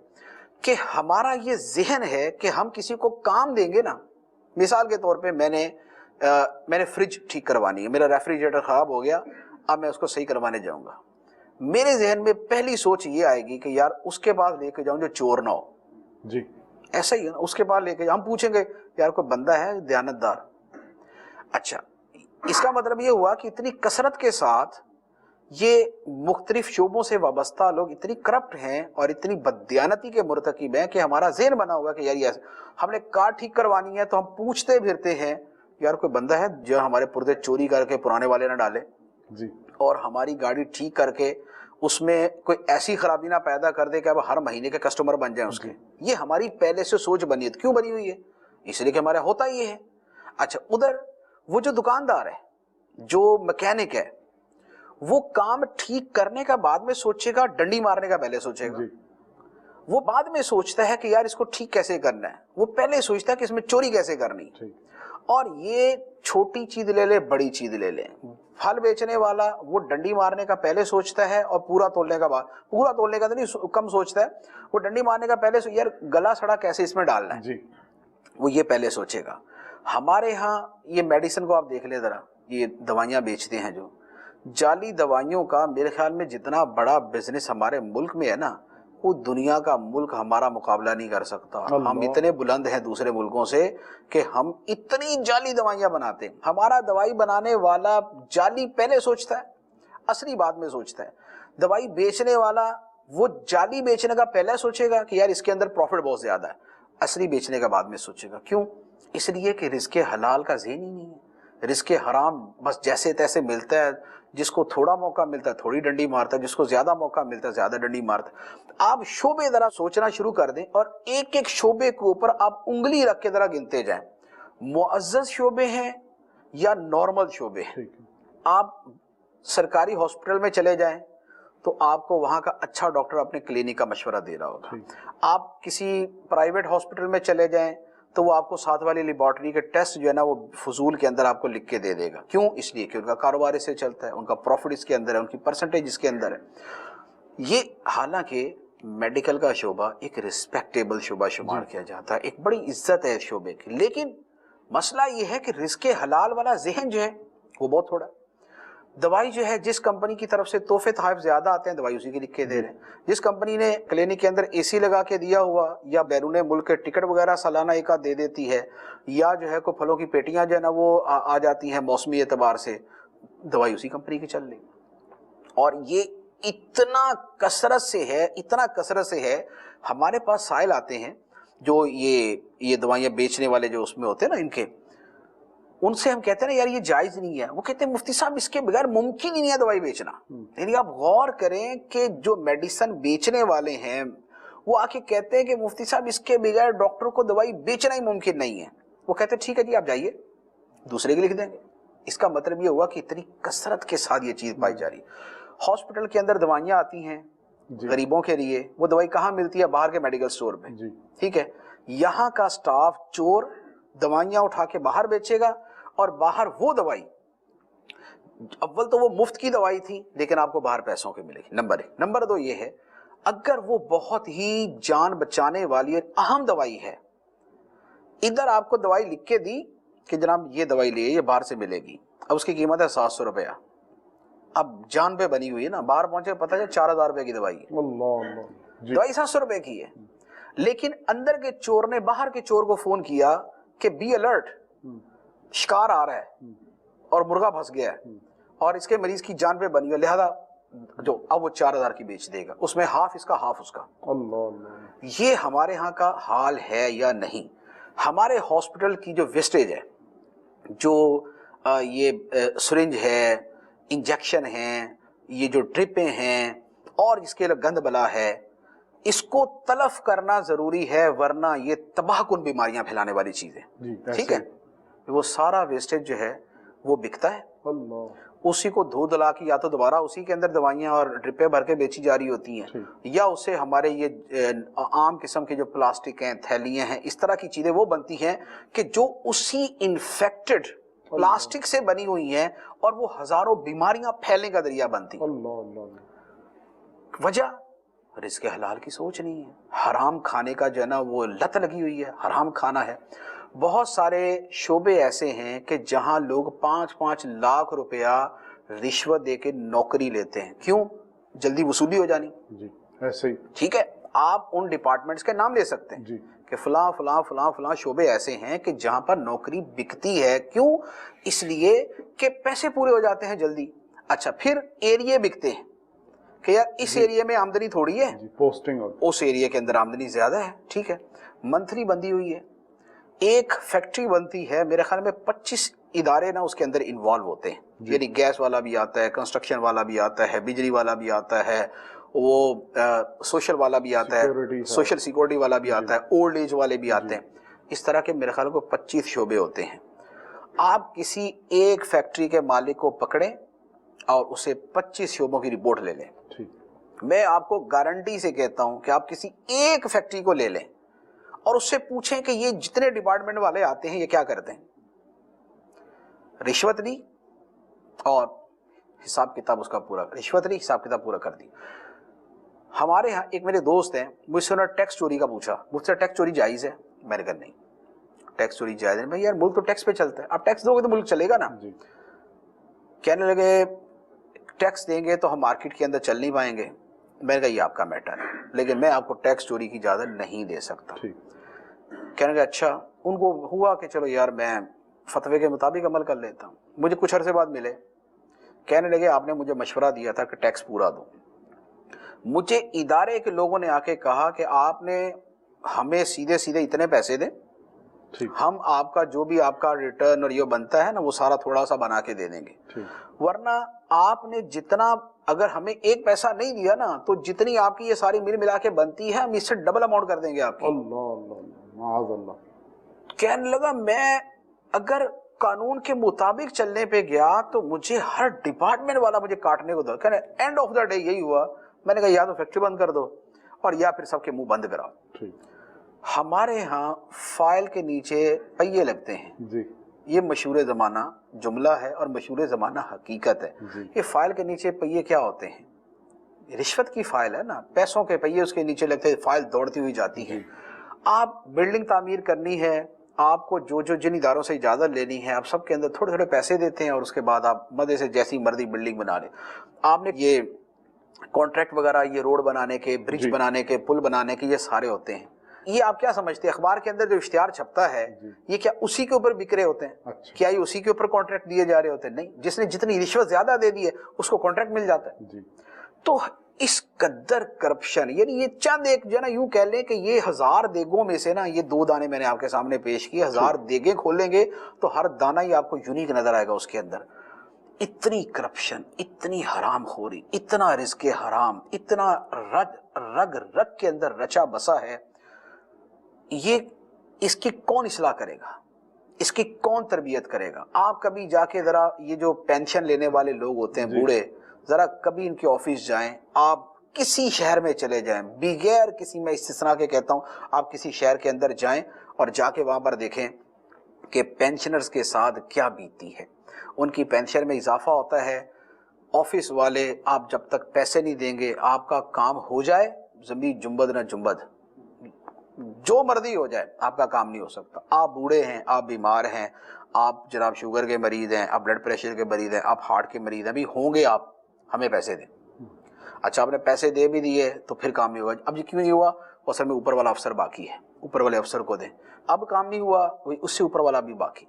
Speaker 3: کہ ہمارا یہ ذہن ہے کہ ہم کسی کو کام دیں گے نا، مثال کے طور پہ میں نے فریج ٹھیک کروانی ہے، میرا ریفریجریٹر خراب ہو گیا، اب میں اس کو صحیح کروانے جاؤں گا، میرے ذہن میں پہلی سوچ یہ آئے گی کہ یار اس کے پاس لے کے جاؤں جو چور نہ ہو۔
Speaker 2: جی
Speaker 3: ایسا ہی ہے نا، اس کے پاس لے کے ہم پوچھیں گے یار کوئی بندہ ہے دیانتدار۔ اچھا، اس کا مطلب یہ ہوا کہ اتنی کثرت کے ساتھ یہ مختلف شعبوں سے وابستہ لوگ اتنی کرپٹ ہیں اور اتنی بددیانتی کے مرتکب ہیں کہ ہمارا ذہن بنا ہوا کہ یار یہ ہم نے کار ٹھیک کروانی ہے تو ہم پوچھتے پھرتے ہیں یار کوئی بندہ ہے جو ہمارے پردے چوری کر کے پرانے والے نہ ڈالے،
Speaker 2: جی،
Speaker 3: اور ہماری گاڑی ٹھیک کر کے اس میں کوئی ایسی خرابی نہ پیدا کر دے کہ اب ہر مہینے کے کسٹمر بن جائیں اس کے۔ یہ ہماری پہلے سے سوچ بنی ہے۔ کیوں بنی ہوئی ہے؟ اس لیے کہ ہمارا ہوتا یہ ہے۔ اچھا، ادھر وہ جو دکاندار ہے، جو میکینک ہے، وہ کام ٹھیک کرنے کا بعد میں سوچے گا، ڈنڈی مارنے کا پہلے سوچے گا؟ وہ بعد میں سوچتا ہے کہ یار اس کو ٹھیک کیسے کرنا ہے، وہ پہلے سوچتا ہے کہ اس میں چوری کیسے کرنی۔ اور یہ چھوٹی چیز لے لے، بڑی چیز لے لے، پھل بیچنے والا وہ ڈنڈی مارنے کا پہلے سوچتا ہے اور پورا تولنے کا تو نہیں، کم سوچتا ہے، وہ ڈنڈی مارنے کا پہلے یار گلا سڑا کیسے اس میں ڈالنا ہے، وہ یہ پہلے سوچے گا۔ ہمارے ہاں یہ میڈیسن کو آپ دیکھ لیں ذرا، یہ دوائیاں بیچتے ہیں جو جعلی دوائیوں کا، میرے خیال میں جتنا بڑا بزنس ہمارے ملک میں ہے نا، وہ دنیا کا ملک ہمارا مقابلہ نہیں کر سکتا۔ ہم اتنے بلند ہیں دوسرے ملکوں سے کہ ہم اتنی جعلی دوائیاں بناتے ہیں۔ ہمارا دوائی بنانے والا جعلی پہلے سوچتا ہے، اصلی بعد میں سوچتا ہے۔ دوائی بیچنے والا وہ جعلی بیچنے کا پہلے سوچے گا کہ یار اس کے اندر پروفٹ بہت زیادہ ہے، اصلی بیچنے کا بعد میں سوچے گا۔ کیوں؟ اس لیے کہ رزق حلال کا ذہن ہی نہیں ہے۔ رزق حرام بس جیسے تیسے ملتا ہے، جس کو تھوڑا موقع ملتا ہے تھوڑی ڈنڈی مارتا ہے، جس کو زیادہ موقع ملتا ہے زیادہ ڈنڈی مارتا ہے۔ آپ شعبے ذرا سوچنا شروع کر دیں اور ایک ایک شعبے کے اوپر آپ انگلی رکھ کے ذرا گنتے جائیں، معزز شعبے ہیں یا نارمل شعبے ہیں۔ آپ سرکاری ہاسپٹل میں چلے جائیں تو آپ کو وہاں کا اچھا ڈاکٹر اپنے کلینک کا مشورہ دے رہا ہوگا۔ آپ کسی پرائیویٹ ہاسپٹل میں چلے جائیں تو وہ آپ کو ساتھ والی لیبارٹری کے ٹیسٹ جو ہے نا وہ فضول کے اندر آپ کو لکھ کے دے دے گا۔ کیوں؟ اس لیے کہ ان کا کاروبار اس سے چلتا ہے، ان کا پروفٹ اس کے اندر ہے، ان کی پرسنٹیج اس کے اندر ہے۔ یہ حالانکہ میڈیکل کا شعبہ ایک ریسپیکٹیبل شعبہ شمار کیا جاتا ہے، ایک بڑی عزت ہے اس شعبے کی، لیکن مسئلہ یہ ہے کہ رزق حلال والا ذہن جو ہے وہ بہت تھوڑا ہے۔ دوائی جو ہے جس کمپنی کی طرف سے تحفے تحائف زیادہ آتے ہیں دوائی اسی کی لکھ کے دے رہے ہیں۔ جس کمپنی نے کلینک کے اندر اے سی لگا کے دیا ہوا یا بیرون ملک کے ٹکٹ وغیرہ سالانہ ایک دے دیتی ہے، یا جو ہے کوئی پھلوں کی پیٹیاں جو ہے نا وہ آ جاتی ہیں موسمی اعتبار سے، دوائی اسی کمپنی کی چل رہی۔ اور یہ اتنا کثرت سے ہے، ہمارے پاس سائل آتے ہیں جو یہ دوائیاں بیچنے والے جو اس میں ہوتے ہیں نا، ان سے ہم کہتے ہیں نا یار یہ جائز نہیں ہے، وہ کہتے ہیں مفتی صاحب اس کے بغیر ممکن ہی نہیں ہے دوائی بیچنا۔ یعنی آپ غور کریں کہ جو میڈیسن بیچنے والے ہیں وہ آ کے کہتے ہیں کہ مفتی صاحب اس کے بغیر ڈاکٹر کو دوائی بیچنا ہی ممکن نہیں ہے۔ وہ کہتے ہیں ٹھیک ہے جی آپ جائیے دوسرے کی لکھ دیں گے۔ اس کا مطلب یہ ہوا کہ اتنی کثرت کے ساتھ یہ چیز پائی جا رہی۔ ہاسپٹل کے اندر دوائیاں آتی ہیں غریبوں کے لیے، وہ دوائی کہاں ملتی ہے؟ باہر کے میڈیکل سٹور پہ، ٹھیک ہے۔ یہاں کا سٹاف چور دوائیاں اٹھا کے باہر بیچے گا، اور باہر وہ دوائی اول تو وہ مفت کی دوائی تھی لیکن آپ کو باہر پیسوں کے ملے گی، نمبر ایک۔ نمبر دو یہ ہے اگر وہ بہت ہی جان بچانے والی اور اہم دوائی ہے، ادھر آپ کو دوائی لکھ کے دی کہ جناب یہ دوائی لیے، یہ باہر سے ملے گی، اب اس کی قیمت ہے 700 روپیہ، اب جان پہ بنی ہوئی ہے نا، باہر پہنچے پتہ ہے 4000 روپے کی دوائی ہے، دوائی 700 روپے کی ہے، لیکن اندر کے چور نے باہر کے چور کو فون کیا کہ بی الرٹ، شکار آ رہا ہے اور مرغا پھنس گیا ہے اور اس کے مریض کی جان پہ بنی ہے، لہذا جو اب وہ 4000 کی بیچ دے گا، اس میں ہاف اس کا ہاف اس کا۔ یہ ہمارے ہاں کا حال ہے یا نہیں؟ ہمارے ہاسپٹل کی جو ویسٹیج ہے، جو یہ سرنج ہے، انجیکشن ہیں، یہ جو ڈرپیں ہیں اور اس کے گند بلا ہے، اس کو تلف کرنا ضروری ہے ورنہ یہ تباہ کن بیماریاں پھیلانے والی چیز ہے. ٹھیک ہے, وہ سارا ویسٹیج جو ہے وہ بکتا ہے, اسی کو دھو دلا کے یا تو دوبارہ اسی کے اندر دوائیاں اور ڈرپیں بھر کے بیچی جا رہی ہوتی ہیں, یا اسے ہمارے یہ عام قسم کے جو پلاسٹک ہیں, تھیلیاں ہیں, اس طرح کی چیزیں وہ بنتی ہیں کہ جو اسی انفیکٹڈ پلاسٹک سے بنی ہوئی ہیں اور وہ ہزاروں بیماریاں پھیلنے کا ذریعہ بنتی. وجہ رزق حلال کی سوچ نہیں ہے, حرام کھانے کا جو ہے نا وہ لت لگی ہوئی ہے, حرام کھانا ہے. بہت سارے شعبے ایسے ہیں کہ جہاں لوگ 5-5 لاکھ روپیہ رشوت دے کے نوکری لیتے ہیں. کیوں؟ جلدی وصولی ہو جانی.
Speaker 2: جی ایسے ہی.
Speaker 3: ٹھیک ہے, آپ ان ڈپارٹمنٹس کے نام لے سکتے ہیں کہ فلاں فلاں فلاں فلاں شعبے ایسے ہیں کہ جہاں پر نوکری بکتی ہے. کیوں؟ اس لیے کہ پیسے پورے ہو جاتے ہیں جلدی. اچھا, پھر ایریے بکتے ہیں کہ یار اس ایریے میں آمدنی تھوڑی ہے,
Speaker 2: پوسٹنگ
Speaker 3: اس ایریے کے اندر آمدنی زیادہ ہے. ٹھیک ہے, منتھلی بندی ہوئی ہے, ایک فیکٹری بنتی ہے, میرے خیال میں 25 ادارے نا اس کے اندر انوالو ہوتے ہیں. یعنی گیس والا بھی آتا ہے, کنسٹرکشن والا بھی آتا ہے, بجلی والا بھی آتا ہے, وہ سوشل والا بھی آتا ہے, سوشل سیکورٹی والا بھی آتا ہے, اولڈ ایج والے بھی آتے ہیں. اس طرح کے میرے خیال کو 25 شعبے ہوتے ہیں. آپ کسی ایک فیکٹری کے مالک کو پکڑیں اور اسے 25 شعبوں کی رپورٹ لے لیں. میں آپ کو گارنٹی سے کہتا ہوں کہ آپ کسی ایک فیکٹری کو لے لیں اور اس سے پوچھیں کہ یہ جتنے ڈپارٹمنٹ والے آتے ہیں یہ کیا کرتے ہیں. رشوت لی اور حساب کتاب اس کا پورا, رشوت لی حساب کتاب پورا کر دی. ہمارے ہاں ایک میرے دوست ہیں, مجھ سے انہوں نے ٹیکس چوری کا پوچھا, مجھ سے ٹیکس چوری جائز ہے؟ میں نے کہا نہیں, ٹیکس چوری جائز ہے. بھائی یار ملک تو ٹیکس پہ چلتا ہے, آپ ٹیکس دو گے تو ملک چلے گا نا. کہنے لگے ٹیکس دیں گے تو ہم مارکیٹ کے اندر چل نہیں پائیں گے. میں نے کہا یہ آپ کا میٹر ہے, لیکن میں آپ کو ٹیکس چوری کی اجازت نہیں دے سکتا. کہنے لگے اچھا. ان کو ہوا کہ چلو یار میں فتوے کے مطابق عمل کر لیتا ہوں. مجھے کچھ عرصے بعد ملے, کہنے لگے آپ نے مجھے مشورہ دیا تھا کہ ٹیکس پورا دو. مجھے ادارے کے لوگوں نے آ کے کہا کہ آپ نے ہمیں سیدھے سیدھے اتنے پیسے دیں, ہم آپ کا جو بھی آپ کا ریٹرن اور یہ بنتا ہے نا وہ سارا تھوڑا سا بنا کے دے دیں گے. ورنہ آپ نے جتنا اگر ہمیں ایک پیسہ نہیں دیا نا تو جتنی آپ کی یہ ساری مل ملا کے بنتی ہے ہم اس سے ڈبل اماؤنٹ کر دیں گے آپ کی.
Speaker 2: اللہ.
Speaker 3: کہنے لگا میں اگر قانون کے مطابق چلنے پہ گیا تو مجھے ہر ڈپارٹمنٹ والا مجھے کاٹنے کو دو. کہنے اینڈ آف دا ڈے یہی ہوا, میں نے کہا یا تو فیکٹری بند کر دو اور یا پھر سب کے منہ بند کراؤ. ہمارے ہاں فائل کے نیچے پہیے لگتے ہیں. یہ مشہور زمانہ جملہ ہے اور مشہور زمانہ حقیقت ہے. یہ فائل کے نیچے پہیے کیا ہوتے ہیں؟ رشوت کی فائل ہے نا, پیسوں کے پہیے اس کے نیچے لگتے ہیں, فائل دوڑتی ہوئی جاتی ہے. آپ بلڈنگ تعمیر کرنی ہے, آپ کو جو جن اداروں سے اجازت لینی ہے, آپ سب کے اندر تھوڑے تھوڑے پیسے دیتے ہیں اور اس کے بعد آپ مزے سے جیسی مرضی بلڈنگ بنا لیں. آپ نے یہ کانٹریکٹ وغیرہ, یہ روڈ بنانے کے, برج بنانے کے, پل بنانے کے, یہ سارے ہوتے ہیں. یہ آپ کیا سمجھتے ہیں اخبار کے اندر جو اشتہار چھپتا ہے یہ کیا اسی کے اوپر بک رہے ہوتے ہیں؟ کیا یہ اسی کے اوپر کانٹریکٹ دیے جا رہے ہوتے ہیں؟ نہیں, جس نے جتنی رشوت زیادہ دے دی ہے اس کو کانٹریکٹ مل جاتا ہے. تو اس قدر کرپشن, یعنی یہ چند ایک جو ہے نا یوں کہہ لیں کہ یہ 1000 دیگوں میں سے نا یہ 2 دانے میں نے آپ کے سامنے پیش کیے. 1000 دیگیں کھولیں گے تو ہر دانہ ہی آپ کو یونیک نظر آئے گا اس کے اندر. اتنی کرپشن, اتنی حرام خوری, اتنا رزق حرام, اتنا رگ کے اندر رچا بسا ہے. یہ اس کی کون اصلاح کرے گا, اس کی کون تربیت کرے گا؟ آپ کبھی جا کے ذرا یہ جو پینشن لینے والے لوگ ہوتے ہیں بوڑھے, ذرا کبھی ان کے آفس جائیں, آپ کسی شہر میں چلے جائیں بغیر کسی, میں استثناء کے کہتا ہوں, آپ کسی شہر کے اندر جائیں اور جا کے وہاں پر دیکھیں کہ پینشنرز کے ساتھ کیا بیتتی ہے. ان کی پینشن میں اضافہ ہوتا ہے. آفس والے آپ جب تک پیسے نہیں دیں گے آپ کا کام ہو جائے زمین جنبد نہ جنبد, جو مرضی ہو جائے آپ کا کام نہیں ہو سکتا. آپ بوڑھے ہیں, آپ بیمار ہیں, آپ جناب شوگر کے مریض ہیں, آپ بلڈ پریشر کے مریض ہیں, آپ ہارٹ کے مریض ہیں, بھی ہوں گے آپ, ہمیں پیسے دیں. اچھا, آپ نے پیسے دے بھی دیے تو پھر کام نہیں ہوا. اب یہ کیوں نہیں ہوا؟ اصل میں اوپر والا افسر باقی ہے, اوپر والے افسر کو دیں. اب کام نہیں ہوا, وہی اس سے اوپر والا بھی باقی.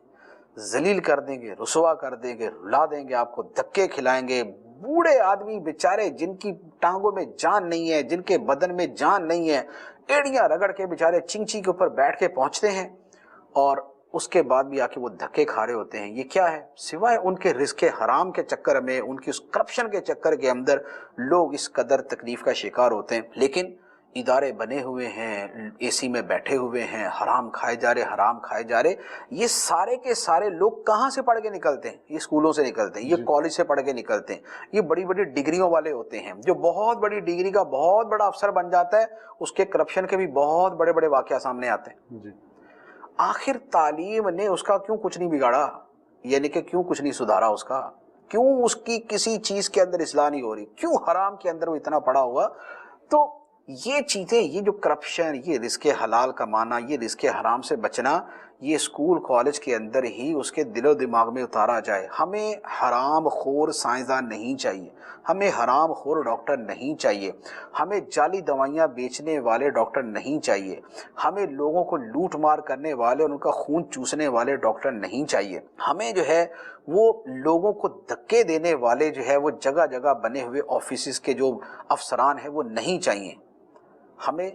Speaker 3: ذلیل کر دیں گے, رسوا کر دیں گے, رلا دیں گے, آپ کو دھکے کھلائیں گے. بوڑھے آدمی بیچارے جن کی ٹانگوں میں جان نہیں ہے, جن کے بدن میں جان نہیں ہے, ایڑیاں رگڑ کے بیچارے چنچی کے اوپر بیٹھ کے پہنچتے ہیں اور اس کے بعد بھی آ کے وہ دھکے کھا رہے ہوتے ہیں. یہ کیا ہے؟ سوائے ان کے رزق حرام کے چکر میں, ان کی اس کرپشن کے چکر کے اندر لوگ اس قدر تکلیف کا شکار ہوتے ہیں. لیکن ادارے بنے ہوئے ہیں، اے سی میں بیٹھے ہوئے ہیں، حرام کھائے جا رہے، حرام کھائے جا رہے. یہ سارے کے سارے لوگ کہاں سے پڑھ کے نکلتے ہیں؟ یہ اسکولوں سے نکلتے ہیں، یہ کالج سے پڑھ کے نکلتے ہیں. یہ بڑی بڑی ڈگریوں والے ہوتے ہیں. جو بہت بڑی ڈگری کا بہت بڑا افسر بن جاتا ہے، اس کے کرپشن کے بھی بہت بڑے بڑے واقعہ سامنے آتے ہیں. آخر تعلیم نے اس کا کیوں کچھ نہیں بگاڑا؟ یعنی کہ کیوں کچھ نہیں سدھارا اس کا؟ کیوں اس کی کسی چیز کے اندر اصلاح نہیں ہو رہی؟ کیوں حرام کے اندر وہ اتنا پڑا ہوا؟ تو یہ چیزیں، یہ جو کرپشن، یہ رزق حلال کمانا، یہ رزق حرام سے بچنا، یہ اسکول کالج کے اندر ہی اس کے دل و دماغ میں اتارا جائے. ہمیں حرام خور سائنسدان نہیں چاہیے، ہمیں حرام خور ڈاکٹر نہیں چاہیے، ہمیں جعلی دوائیاں بیچنے والے ڈاکٹر نہیں چاہیے، ہمیں لوگوں کو لوٹ مار کرنے والے اور ان کا خون چوسنے والے ڈاکٹر نہیں چاہیے. ہمیں جو ہے وہ لوگوں کو دھکے دینے والے جو ہے وہ جگہ جگہ بنے ہوئے آفیسز کے جو افسران ہیں وہ نہیں چاہیے. ہمیں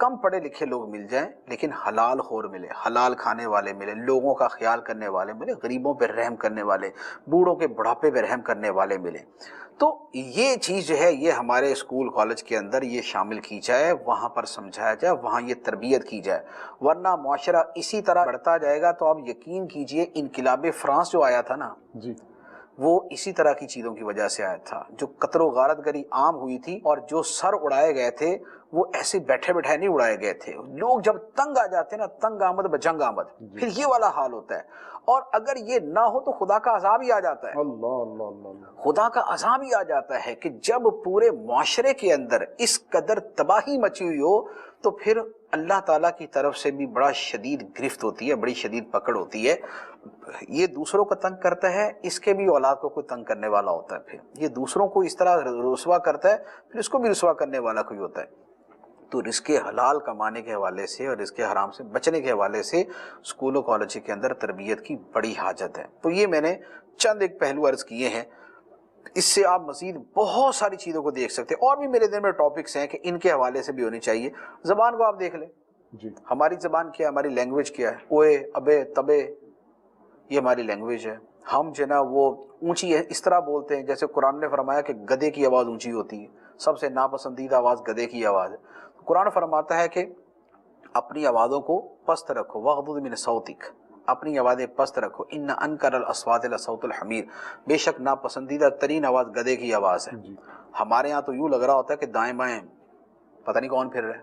Speaker 3: کم پڑھے لکھے لوگ مل جائیں لیکن حلال خور ملے، حلال کھانے والے ملے، لوگوں کا خیال کرنے والے ملے، غریبوں پہ رحم کرنے والے، بوڑھوں کے بڑھاپے پہ رحم کرنے والے ملے. تو یہ چیز جو ہے یہ ہمارے اسکول کالج کے اندر یہ شامل کی جائے، وہاں پر سمجھایا جائے، وہاں یہ تربیت کی جائے. ورنہ معاشرہ اسی طرح بڑھتا جائے گا تو آپ یقین کیجئے انقلاب فرانس جو آیا تھا نا، وہ اسی طرح کی چیزوں کی وجہ سے آیا تھا. جو قتل و غارت گری عام ہوئی تھی اور جو سر اڑائے گئے تھے وہ ایسے بیٹھے بیٹھے نہیں اڑائے گئے تھے. لوگ جب تنگ آ جاتے ہیں نا، تنگ آمد بجنگ آمد، پھر یہ والا حال ہوتا ہے. اور اگر یہ نہ ہو تو خدا کا عذاب ہی آ جاتا ہے.
Speaker 2: اللہ اللہ اللہ،
Speaker 3: خدا کا عذاب ہی آ جاتا ہے کہ جب پورے معاشرے کے اندر اس قدر تباہی مچی ہوئی ہو تو پھر اللہ تعالیٰ کی طرف سے بھی بڑا شدید گرفت ہوتی ہے، بڑی شدید پکڑ ہوتی ہے. یہ دوسروں کو تنگ کرتا ہے، اس کے بھی اولاد کو کوئی تنگ کرنے والا ہوتا ہے. پھر یہ دوسروں کو اس طرح رسوا کرتا ہے، پھر اس کو بھی رسوا کرنے والا کوئی ہوتا ہے. تو رزق حلال کمانے کے حوالے سے اور رزق حرام سے بچنے کے حوالے سے اسکول و کالج کے اندر تربیت کی بڑی حاجت ہے. تو یہ میں نے چند ایک پہلو عرض کیے ہیں، اس سے آپ مزید بہت ساری چیزوں کو دیکھ سکتے ہیں. اور بھی میرے دل میں ٹاپکس ہیں کہ ان کے حوالے سے بھی ہونی چاہیے. زبان کو آپ دیکھ لیں، ہماری زبان کیا ہے، ہماری لینگویج کیا ہے؟ اوے ابے تبے، یہ ہماری لینگویج ہے. ہم جو نا وہ اونچی ہے اس طرح بولتے ہیں جیسے قرآن نے فرمایا کہ گدھے کی آواز اونچی ہوتی ہے. سب سے ناپسندیدہ آواز گدھے کی آواز ہے. قرآن فرماتا ہے کہ اپنی آوازوں کو پست رکھو، وغضض من صوتک، اپنی آوازیں پست رکھو. ان انکر الاصوات لصوت الحمیر، بے شک ناپسندیدہ ترین آواز گدھے کی آواز ہے. ہمارے ہاں تو یوں لگ رہا ہوتا ہے کہ دائیں بائیں پتہ نہیں کون پھر رہا ہے.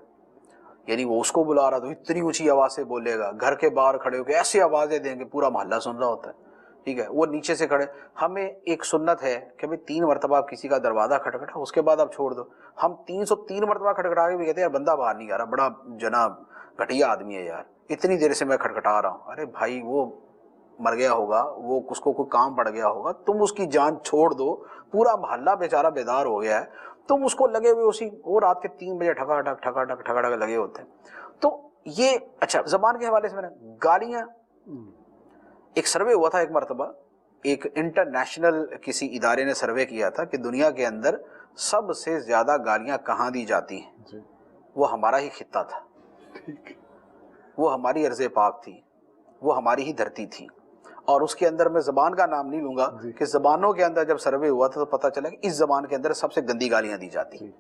Speaker 3: یعنی وہ اس کو بلا رہا تو اتنی اونچی آواز سے بولے گا، گھر کے باہر کھڑے ہو کے ایسی آوازیں دیں گے پورا محلہ سن رہا ہوتا ہے. ٹھیک ہے، وہ نیچے سے کھڑے. ہمیں ایک سنت ہے کہ بھئی 3 مرتبہ آپ کسی کا دروازہ کھٹکھٹا، اس کے بعد آپ چھوڑ دو. ہم 303 مرتبہ کھٹکھٹا کے بھی کہتے ہیں یار بندہ باہر نہیں آ رہا، بڑا جناب گھٹیا آدمی ہے یار، اتنی دیر سے میں کھٹکھٹا رہا ہوں. ارے بھائی وہ مر گیا ہوگا، وہ اس کو کوئی کام پڑ گیا ہوگا، تم اس کی جان چھوڑ دو. پورا محلہ بیچارہ بیدار ہو گیا ہے، تم اس کو لگے ہوئے اسی وہ رات کے 3 بجے ٹھکا ٹھک ٹھکا ٹھک ٹھکا ٹھک لگے ہوتے ہیں. تو یہ اچھا زبان کے حوالے سے میں نے گالیاں، ایک سروے ہوا تھا ایک مرتبہ، ایک انٹرنیشنل کسی ادارے نے سروے کیا تھا کہ دنیا کے اندر سب سے زیادہ گالیاں کہاں دی جاتی ہیں. وہ ہمارا ہی خطہ تھا، وہ ہماری ارض پاک تھی، وہ ہماری ہی دھرتی تھی. اور اس کے اندر میں زبان کا نام نہیں لوں گا کہ زبانوں کے اندر جب سروے ہوا تھا تو پتہ چلا کہ اس زبان کے اندر سب سے گندی گالیاں دی جاتی ہیں.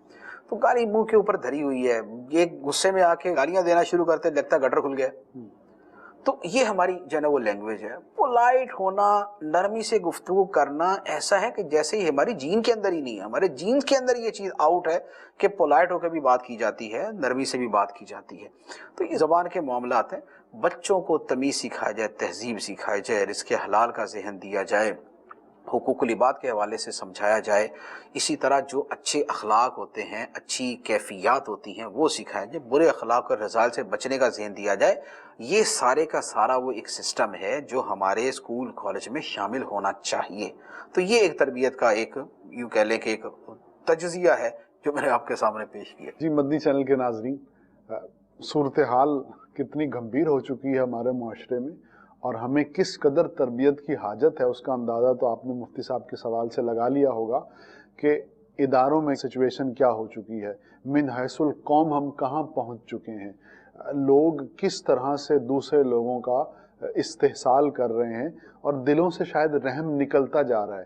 Speaker 3: تو گالی منہ کے اوپر دھری ہوئی ہے، یہ غصے میں آ کے گالیاں دینا شروع کرتے لگتا ہے گٹر کھل گیا. تو یہ ہماری جو ہے نا وہ لینگویج ہے. پولائٹ ہونا، نرمی سے گفتگو کرنا ایسا ہے کہ جیسے ہی ہماری جین کے اندر ہی نہیں ہے. ہمارے جین کے اندر یہ چیز آؤٹ ہے کہ پولائٹ ہو کے بھی بات کی جاتی ہے، نرمی سے بھی بات کی جاتی ہے. تو یہ زبان کے معاملات ہیں. بچوں کو تمیز سکھایا جائے، تہذیب سکھائی جائے، رزق حلال کا ذہن دیا جائے، حقوق العباد کے حوالے سے سمجھایا جائے. اسی طرح جو اچھے اخلاق ہوتے ہیں، اچھی کیفیات ہوتی ہیں وہ سکھایا جائے، برے اخلاق اور رذائل سے بچنے کا ذہن دیا جائے. یہ سارے کا سارا وہ ایک سسٹم ہے جو ہمارے اسکول کالج میں شامل ہونا چاہیے. تو یہ ایک تربیت کا ایک یوں کہہ لیں کہ ایک تجزیہ ہے جو میں نے آپ کے سامنے پیش کیا.
Speaker 2: جی مدنی چینل کے ناظرین، صورتحال کتنی گمبھیر ہو چکی ہے ہمارے معاشرے میں اور ہمیں کس قدر تربیت کی حاجت ہے اس کا اندازہ تو آپ نے مفتی صاحب کے سوال سے لگا لیا ہوگا کہ اداروں میں سچویشن کیا ہو چکی ہے، من حیث القوم ہم کہاں پہنچ چکے ہیں، لوگ کس طرح سے دوسرے لوگوں کا استحصال کر رہے ہیں اور دلوں سے شاید رحم نکلتا جا رہا ہے.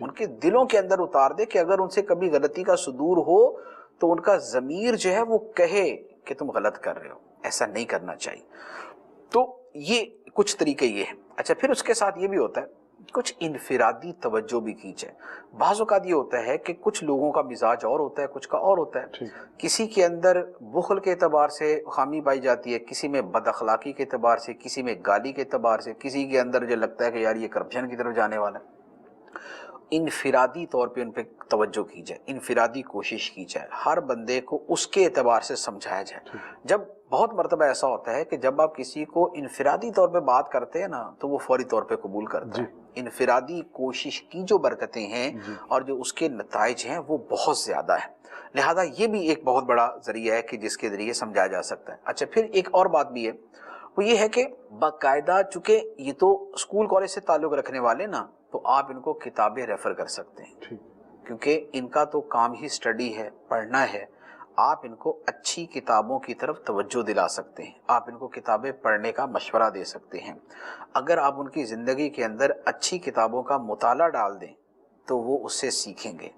Speaker 3: ان کے دلوں کے اندر اتار دے کہ اگر ان سے کبھی غلطی کا صدور ہو تو ان کا ضمیر جو ہے وہ کہے کہ تم غلط کر رہے ہو، ایسا نہیں کرنا چاہیے۔ تو یہ کچھ طریقے یہ ہیں۔ اچھا، پھر اس کے ساتھ یہ بھی ہوتا ہے کچھ انفرادی توجہ بھی کی جائے۔ بعض اوقات یہ ہوتا ہے کہ کچھ لوگوں کا مزاج اور ہوتا ہے، کچھ کا اور ہوتا ہے۔ کسی کے اندر بخل کے اعتبار سے خامی پائی جاتی ہے، کسی میں بد اخلاقی کے اعتبار سے، کسی میں گالی کے اعتبار سے، کسی کے اندر جو لگتا ہے کہ یار یہ کرپشن کی طرف جانے والا ہے۔ انفرادی طور پہ ان پہ توجہ کی جائے، انفرادی کوشش کی جائے، ہر بندے کو اس کے اعتبار سے سمجھایا جائے۔ جب بہت مرتبہ ایسا ہوتا ہے کہ جب آپ کسی کو انفرادی طور پہ بات کرتے ہیں نا تو وہ فوری طور پہ قبول کرتا ہے۔ انفرادی کوشش کی جو برکتیں ہیں اور جو اس کے نتائج ہیں وہ بہت زیادہ ہیں، لہذا یہ بھی ایک بہت بڑا ذریعہ ہے کہ جس کے ذریعے سمجھایا جا سکتا ہے۔ اچھا، پھر ایک اور بات بھی ہے، وہ یہ ہے کہ باقاعدہ چونکہ یہ تو اسکول کالج سے تعلق رکھنے والے نا، تو آپ ان کو کتابیں ریفر کر سکتے ہیں، کیونکہ ان کا تو کام ہی اسٹڈی ہے، پڑھنا ہے۔ آپ ان کو اچھی کتابوں کی طرف توجہ دلا سکتے ہیں، آپ ان کو کتابیں پڑھنے کا مشورہ دے سکتے ہیں۔ اگر آپ ان کی زندگی کے اندر اچھی کتابوں کا مطالعہ ڈال دیں تو وہ اس سے سیکھیں گے۔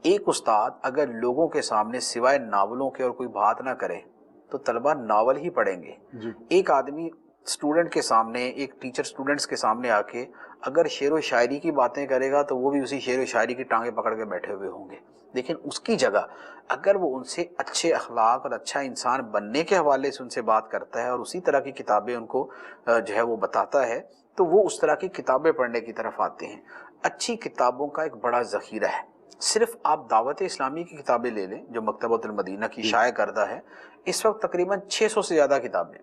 Speaker 3: ایک استاد اگر لوگوں کے سامنے سوائے ناولوں کے اور کوئی بات نہ کرے تو طلبہ ناول ہی پڑھیں گے۔ ایک آدمی اسٹوڈنٹ کے سامنے، ایک ٹیچر اسٹوڈنٹس کے سامنے آ کے اگر شعر و شاعری کی باتیں کرے گا تو وہ بھی اسی شعر و شاعری کی ٹانگیں پکڑ کے بیٹھے ہوئے ہوں گے، لیکن اس کی جگہ اگر وہ ان سے اچھے اخلاق اور اچھا انسان بننے کے حوالے سے ان سے بات کرتا ہے اور اسی طرح کی کتابیں ان کو جو ہے وہ بتاتا ہے تو وہ اس طرح کی کتابیں پڑھنے کی طرف آتے ہیں۔ اچھی کتابوں کا ایک بڑا ذخیرہ ہے۔ صرف آپ دعوت اسلامی کی کتابیں لے لیں جو مکتبۃ المدینہ کی شائع کردہ ہے، اس وقت تقریباً 600 سے زیادہ کتابیں،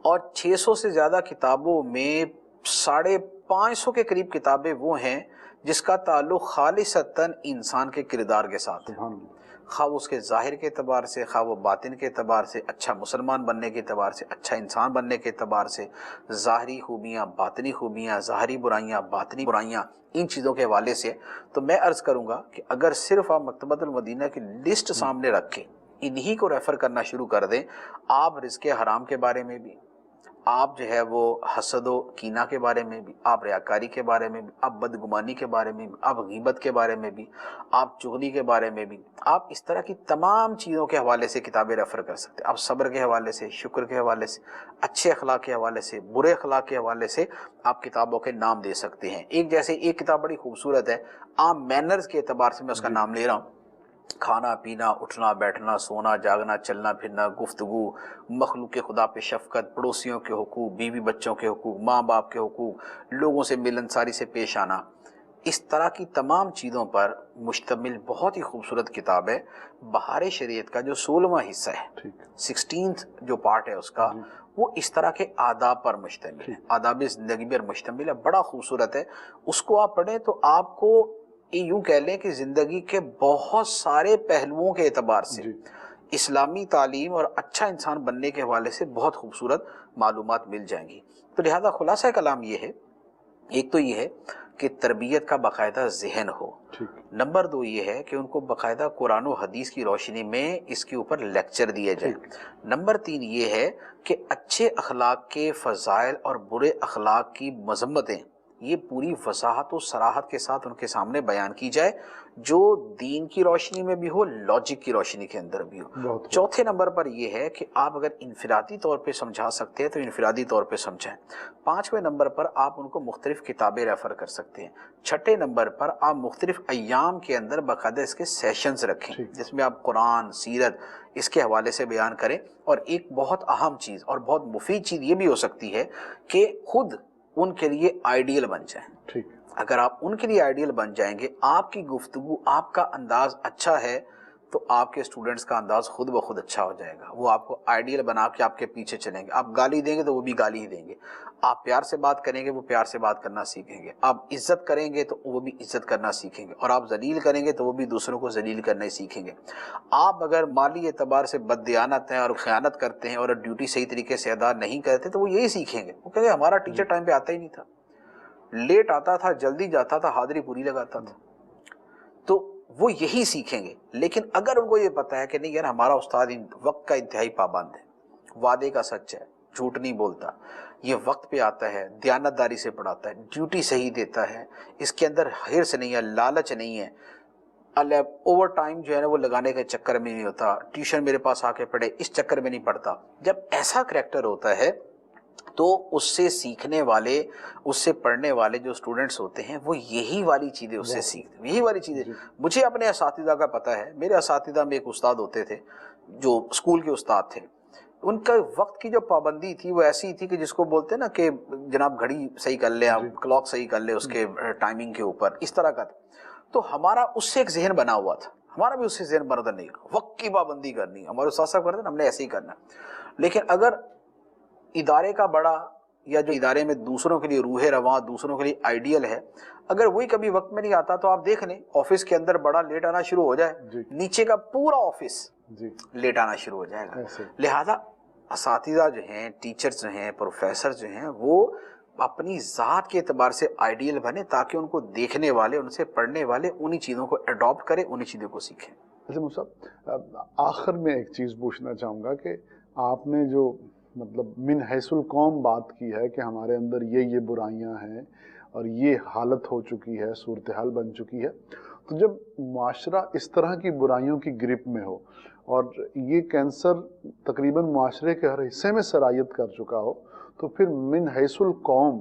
Speaker 3: اور 600 سے زیادہ کتابوں میں 550 کے قریب کتابیں وہ ہیں جس کا تعلق خالصتاً انسان کے کردار کے ساتھ ہے، خواہ اس کے ظاہر کے اعتبار سے، خواہ وہ باطن کے اعتبار سے، اچھا مسلمان بننے کے اعتبار سے، اچھا انسان بننے کے اعتبار سے، ظاہری خوبیاں، باطنی خوبیاں، ظاہری برائیاں، باطنی برائیاں، ان چیزوں کے حوالے سے۔ تو میں عرض کروں گا کہ اگر صرف آپ مکتبۃ المدینہ کی لسٹ سامنے رکھ کے انہی کو ریفر کرنا شروع کر دیں، آپ رزق حرام کے بارے میں بھی، آپ جو ہے وہ حسد و کینہ کے بارے میں بھی، آپ ریاکاری کے بارے میں بھی، آپ بدگمانی کے بارے میں بھی، آپ غیبت کے بارے میں بھی، آپ چغلی کے بارے میں بھی، آپ اس طرح کی تمام چیزوں کے حوالے سے کتابیں ریفر کر سکتے ہیں۔ آپ صبر کے حوالے سے، شکر کے حوالے سے، اچھے اخلاق کے حوالے سے، برے اخلاق کے حوالے سے آپ کتابوں کے نام دے سکتے ہیں۔ ایک کتاب بڑی خوبصورت ہے، عام مینرز کے اعتبار سے میں اس کا نام لے رہا ہوں، کھانا پینا، اٹھنا بیٹھنا، سونا جاگنا، چلنا پھرنا، گفتگو، مخلوق خدا پہ شفقت، پڑوسیوں کے حقوق، بیوی بچوں کے حقوق، ماں باپ کے حقوق، لوگوں سے ملنساری سے پیش آنا، اس طرح کی تمام چیزوں پر مشتمل بہت ہی خوبصورت کتاب ہے۔ بہار شریعت کا جو 16واں حصہ ہے، 16th جو پارٹ ہے اس کا، وہ اس طرح کے آداب پر مشتمل ہے، آداب زندگی پر مشتمل ہے، بڑا خوبصورت ہے۔ اس کو آپ پڑھیں تو آپ کو یوں کہہ لیں کہ زندگی کے بہت سارے پہلوؤں کے اعتبار سے اسلامی تعلیم اور اچھا انسان بننے کے حوالے سے بہت خوبصورت معلومات مل جائیں گی۔ تو لہذا خلاصہ کلام یہ ہے، ایک تو یہ ہے کہ تربیت کا باقاعدہ ذہن ہو، نمبر 2 یہ ہے کہ ان کو باقاعدہ قرآن و حدیث کی روشنی میں اس کے اوپر لیکچر دیے جائیں، نمبر 3 یہ ہے کہ اچھے اخلاق کے فضائل اور برے اخلاق کی مذمتیں یہ پوری وضاحت و صراحت کے ساتھ ان کے سامنے بیان کی جائے، جو دین کی روشنی میں بھی ہو، لاجک کی روشنی کے اندر بھی ہو۔ چوتھے نمبر پر یہ ہے کہ آپ اگر انفرادی طور پہ سمجھا سکتے ہیں تو انفرادی طور پہ سمجھائیں۔ 5ویں نمبر پر آپ ان کو مختلف کتابیں ریفر کر سکتے ہیں۔ 6 نمبر پر آپ مختلف ایام کے اندر باقاعدہ اس کے سیشنز رکھیں جس میں آپ قرآن، سیرت اس کے حوالے سے بیان کریں۔ اور ایک بہت اہم چیز اور بہت مفید چیز یہ بھی ہو سکتی ہے کہ خود ان کے لیے آئیڈیل بن جائیں۔ اگر آپ ان کے لیے آئیڈیل بن جائیں گے، آپ کی گفتگو، آپ کا انداز اچھا ہے تو آپ کے اسٹوڈنٹس کا انداز خود بخود اچھا ہو جائے گا، وہ آپ کو آئیڈیل بنا کے آپ کے پیچھے چلیں گے۔ آپ گالی دیں گے تو وہ بھی گالی ہی دیں گے، آپ پیار سے بات کریں گے وہ پیار سے بات کرنا سیکھیں گے، آپ عزت کریں گے تو وہ بھی عزت کرنا سیکھیں گے، اور آپ ذلیل کریں گے تو وہ بھی دوسروں کو ذلیل کرنا سیکھیں گے۔ آپ اگر مالی اعتبار سے بددیانت ہیں اور خیانت کرتے ہیں اور ڈیوٹی صحیح طریقے سے ادا نہیں کرتے تو وہ یہی سیکھیں گے، وہ کہیں گے ہمارا ٹیچر ٹائم پہ آتا ہی نہیں تھا، لیٹ آتا تھا، جلدی جاتا تھا، حاضری پوری لگاتا تھا، تو وہ یہی سیکھیں گے۔ لیکن اگر ان کو یہ پتا ہے کہ نہیں یار ہمارا استاد وقت کا انتہائی پابند ہے، وعدے کا سچ ہے، جھوٹ نہیں بولتا، یہ وقت پہ آتا ہے، دیانتداری سے پڑھاتا ہے، ڈیوٹی صحیح دیتا ہے، اس کے اندر حرص نہیں ہے، لالچ نہیں ہے، اوور ٹائم جو ہے نا وہ لگانے کے چکر میں نہیں ہوتا، ٹیوشن میرے پاس آ کے پڑھے اس چکر میں نہیں پڑھتا. جب ایسا کریکٹر ہوتا ہے تو اس سے سیکھنے والے، اس سے پڑھنے والے جو اسٹوڈنٹس ہوتے ہیں وہ یہی والی چیزیں اس سے سیکھتے ہیں، یہی والی چیزیں. مجھے اپنے اساتذہ کا پتہ ہے، میرے اساتذہ میں ایک استاد ہوتے تھے جو اسکول کے استاد تھے، ان کا وقت کی جو پابندی تھی وہ ایسی تھی کہ جس کو بولتے ہیں نا کہ جناب گھڑی صحیح کر لے، آپ کلاک صحیح کر لے اس کے ٹائمنگ کے اوپر، اس طرح کا. تو ہمارا اس سے ایک ذہن بنا ہوا تھا، ہمارا بھی اس سے ذہن بنا نہیں، وقت کی پابندی کرنی، ہمارے استاد صاحب کرتے ہیں ہم نے ایسے ہی کرنا. لیکن اگر ادارے کا بڑا یا جو ادارے میں دوسروں کے لیے روح رواں، دوسروں کے لیے آئیڈیل ہے، اگر وہی کبھی وقت میں نہیں آتا تو آپ دیکھ لیں آفس کے اندر بڑا لیٹ آنا شروع ہو جائے، نیچے کا پورا آفس لیٹ آنا شروع ہو جائے گا. لہذا اساتذہ جو ہیں، ٹیچرز جو ہیں، پروفیسر جو ہیں، وہ اپنی ذات کے اعتبار سے آئیڈیل بنے تاکہ ان کو دیکھنے والے، ان سے پڑھنے والے انہی چیزوں کو اڈاپٹ کریں، انہی چیزوں کو سیکھیں.
Speaker 2: اچھا صاحب، آخر میں ایک چیز پوچھنا چاہوں گا کہ آپ نے جو مطلب من حیث القوم بات کی ہے کہ ہمارے اندر یہ برائیاں ہیں اور یہ حالت ہو چکی ہے، صورتحال بن چکی ہے، تو جب معاشرہ اس طرح کی برائیوں کی گرپ میں ہو اور یہ کینسر تقریباً معاشرے کے ہر حصے میں سرایت کر چکا ہو، تو پھر من حیث القوم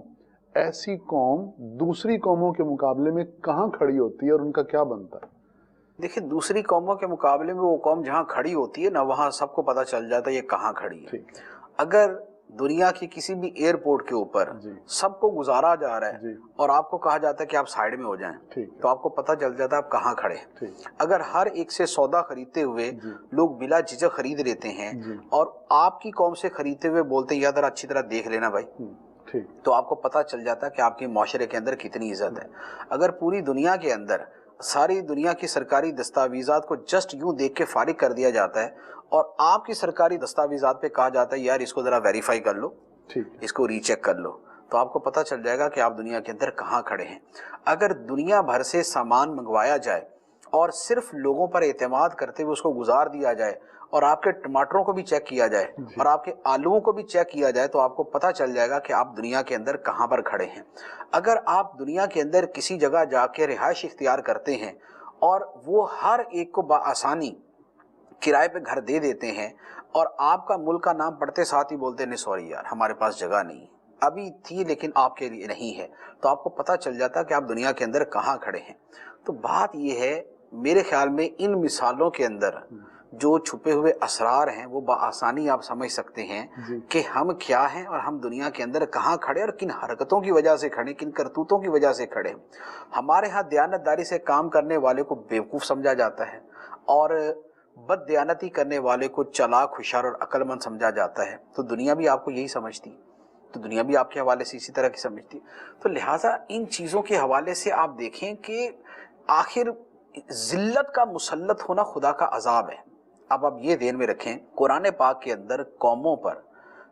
Speaker 2: ایسی قوم دوسری قوموں کے مقابلے میں کہاں کھڑی ہوتی ہے اور ان کا کیا بنتا ہے؟
Speaker 3: دیکھیں، دوسری قوموں کے مقابلے میں وہ قوم جہاں کھڑی ہوتی ہے نا، وہاں سب کو پتہ چل جاتا ہے یہ کہاں کھڑی ہے. اگر دنیا کی کسی بھی ایئرپورٹ کے اوپر سب کو گزارا جا رہا ہے اور آپ کو کہا جاتا ہے کہ آپ سائیڈ میں ہو جائیں، تو آپ کو پتہ چل جاتا ہے آپ کہاں کھڑے ہیں. اگر ہر ایک سے سودا خریدتے ہوئے لوگ بلا جھجک خرید لیتے ہیں اور آپ کی قوم سے خریدتے ہوئے بولتے ہیں یاد اچھی طرح دیکھ لینا بھائی، تو آپ کو پتہ چل جاتا ہے کہ آپ کے معاشرے کے اندر کتنی عزت ہے. اگر پوری دنیا کے اندر ساری دنیا کی سرکاری دستاویزات کو جسٹ یوں دیکھ کے فارغ کر دیا جاتا ہے اور آپ کی سرکاری دستاویزات پہ کہا جاتا ہے یار اس کو ذرا ویریفائی کر لو، اس کو ری چیک کر لو، تو آپ کو پتہ چل جائے گا کہ آپ دنیا کے اندر کہاں کھڑے ہیں. اگر دنیا بھر سے سامان منگوایا جائے اور صرف لوگوں پر اعتماد کرتے ہوئے اس کو گزار دیا جائے اور آپ کے ٹماٹروں کو بھی چیک کیا جائے اور آپ کے آلوؤں کو بھی چیک کیا جائے، تو آپ کو پتہ چل جائے گا کہ آپ دنیا کے اندر کہاں پر کھڑے ہیں. اگر آپ دنیا کے اندر کسی جگہ جا کے رہائش اختیار کرتے ہیں اور وہ ہر ایک کو بآسانی کرائے پہ گھر دے دیتے ہیں اور آپ کا ملک کا نام پڑھتے ساتھ ہی بولتے نہیں سوری یار ہمارے پاس جگہ نہیں، ابھی تھی لیکن آپ کے لیے نہیں ہے، تو آپ کو پتہ چل جاتا ہے کہ آپ دنیا کے اندر کہاں کھڑے ہیں. تو بات یہ ہے میرے خیال میں ان مثالوں کے اندر جو چھپے ہوئے اسرار ہیں وہ بآسانی آپ سمجھ سکتے ہیں کہ ہم کیا ہیں اور ہم دنیا کے اندر کہاں کھڑے اور کن حرکتوں کی وجہ سے کھڑے، کن کرتوتوں کی وجہ سے کھڑے. ہمارے ہاں دیانتداری سے کام کرنے والے کو بیوقوف سمجھا جاتا ہے اور بد دیانتی کرنے والے کو چالاک، ہوشیار اور عقل مند سمجھا جاتا ہے. تو دنیا بھی آپ کو یہی سمجھتی، تو دنیا بھی آپ کے حوالے سے اسی طرح کی سمجھتی. تو لہٰذا ان چیزوں کے حوالے سے آپ دیکھیں کہ آخر ذلت کا مسلط ہونا خدا کا عذاب ہے. اب آپ یہ ذہن میں رکھیں، قرآن پاک کے اندر قوموں پر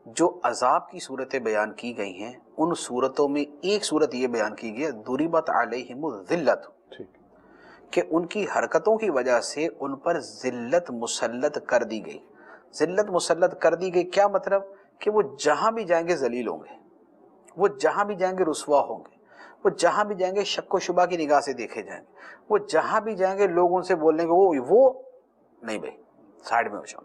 Speaker 3: جو عذاب کی صورتیں بیان کی گئی ہیں ان صورتوں میں ایک صورت یہ بیان کی گئی ہے ضربت علیہم الذلت، کہ ان کی حرکتوں کی وجہ سے ان پر ذلت مسلط کر دی گئی. ذلت مسلط کر دی گئی کیا مطلب؟ کہ وہ جہاں بھی جائیں گے ذلیل ہوں گے، وہ جہاں بھی جائیں گے رسوا ہوں گے، وہ جہاں بھی جائیں گے شک و شبہ کی نگاہ سے دیکھے جائیں گے، وہ جہاں بھی جائیں گے لوگ ان سے بولنے گے وہ نہیں بھائی سائیڈ میں ہو جاؤ.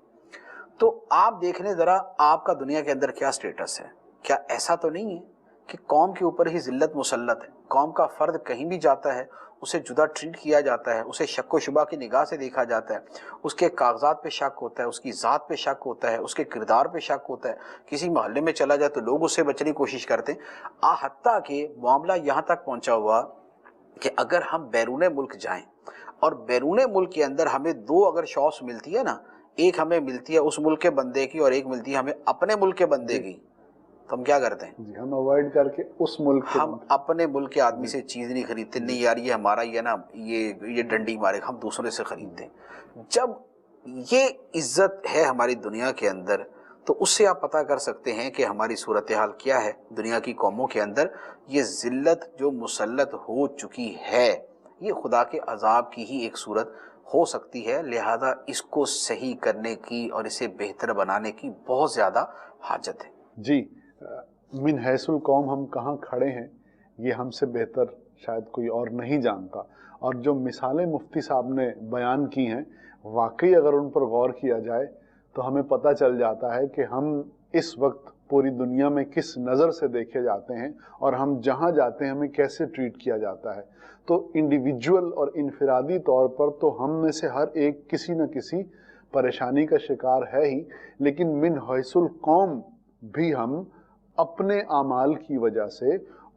Speaker 3: تو آپ دیکھ لیں ذرا آپ کا دنیا کے اندر کیا سٹیٹس ہے. کیا ایسا تو نہیں ہے کہ قوم کے اوپر ہی ذلت مسلط ہے؟ قوم کا فرد کہیں بھی جاتا ہے اسے جدا ٹریٹ کیا جاتا ہے، اسے شک و شبہ کی نگاہ سے دیکھا جاتا ہے، اس کے کاغذات پہ شک ہوتا ہے، اس کی ذات پہ شک ہوتا ہے، اس کے کردار پہ شک ہوتا ہے. کسی محلے میں چلا جائے تو لوگ اس سے بچنے کی کوشش کرتے ہیں، حتیٰ کہ معاملہ یہاں تک پہنچا ہوا کہ اگر ہم بیرون ملک جائیں اور بیرون ملک کے اندر ہمیں دو اگر شاپس ملتی ہے نا، ایک ہمیں ملتی ہے اس ملک کے بندے کی اور ایک ملتی ہے ہمیں اپنے ملک کے بندے کی، تو ہم کیا کرتے ہیں؟
Speaker 2: ہم اوائڈ کر کے اس ملک کے
Speaker 3: ہم اپنے ملک کے آدمی سے چیز نہیں خریدتے، نہیں یار یہ ہمارا ہی ہے نا، یہ ڈنڈی مارے، ہم دوسرے سے خریدتے ہیں. جب یہ عزت ہے ہماری دنیا کے اندر تو اس سے آپ پتہ کر سکتے ہیں کہ ہماری صورتحال کیا ہے. دنیا کی قوموں کے اندر یہ ذلت جو مسلط ہو چکی ہے یہ خدا کے عذاب کی ہی ایک صورت ہو سکتی ہے. لہذا اس کو صحیح کرنے کی اور اسے بہتر بنانے کی بہت زیادہ حاجت ہے.
Speaker 2: جی من حیث القوم ہم کہاں کھڑے ہیں یہ ہم سے بہتر شاید کوئی اور نہیں جانتا، اور جو مثالیں مفتی صاحب نے بیان کی ہیں واقعی اگر ان پر غور کیا جائے تو ہمیں پتہ چل جاتا ہے کہ ہم اس وقت پوری دنیا میں کس نظر سے دیکھے جاتے ہیں اور ہم جہاں جاتے ہیں ہمیں کیسے ٹریٹ کیا جاتا ہے۔ تو انڈیویجول اور انفرادی طور پر تو ہم میں سے ہر ایک کسی نہ کسی پریشانی کا شکار ہے ہی، لیکن من حیث القوم بھی ہم اپنے اعمال کی وجہ سے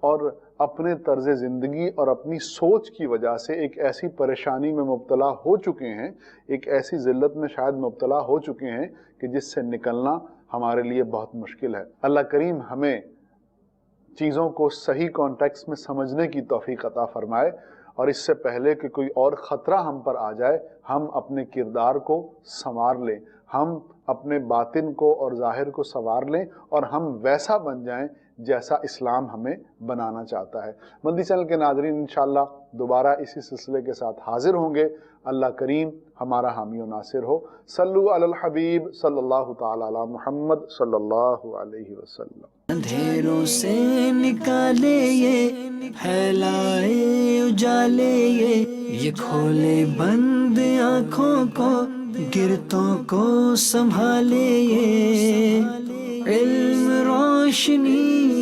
Speaker 2: اور اپنے طرز زندگی اور اپنی سوچ کی وجہ سے ایک ایسی پریشانی میں مبتلا ہو چکے ہیں، ایک ایسی ذلت میں شاید مبتلا ہو چکے ہیں کہ جس سے نکلنا ہمارے لیے بہت مشکل ہے۔ اللہ کریم ہمیں چیزوں کو صحیح کانٹیکس میں سمجھنے کی توفیق عطا فرمائے، اور اس سے پہلے کہ کوئی اور خطرہ ہم پر آ جائے ہم اپنے کردار کو سنوار لیں، ہم اپنے باطن کو اور ظاہر کو سنوار لیں اور ہم ویسا بن جائیں جیسا اسلام ہمیں بنانا چاہتا ہے۔ مدنی چینل کے ناظرین انشاءاللہ دوبارہ اسی سلسلے کے ساتھ حاضر ہوں گے۔ اللہ کریم ہمارا حامی و ناصر ہو۔ صلو علی الحبیب صلی اللہ تعالی علی محمد صلی اللہ علیہ وسلم۔
Speaker 1: اندھیروں سے نکالے یہ پھیلائے اجالے یہ کھولے بند آنکھوں کو گرتوں کو سنبھالے یہ علم روشنی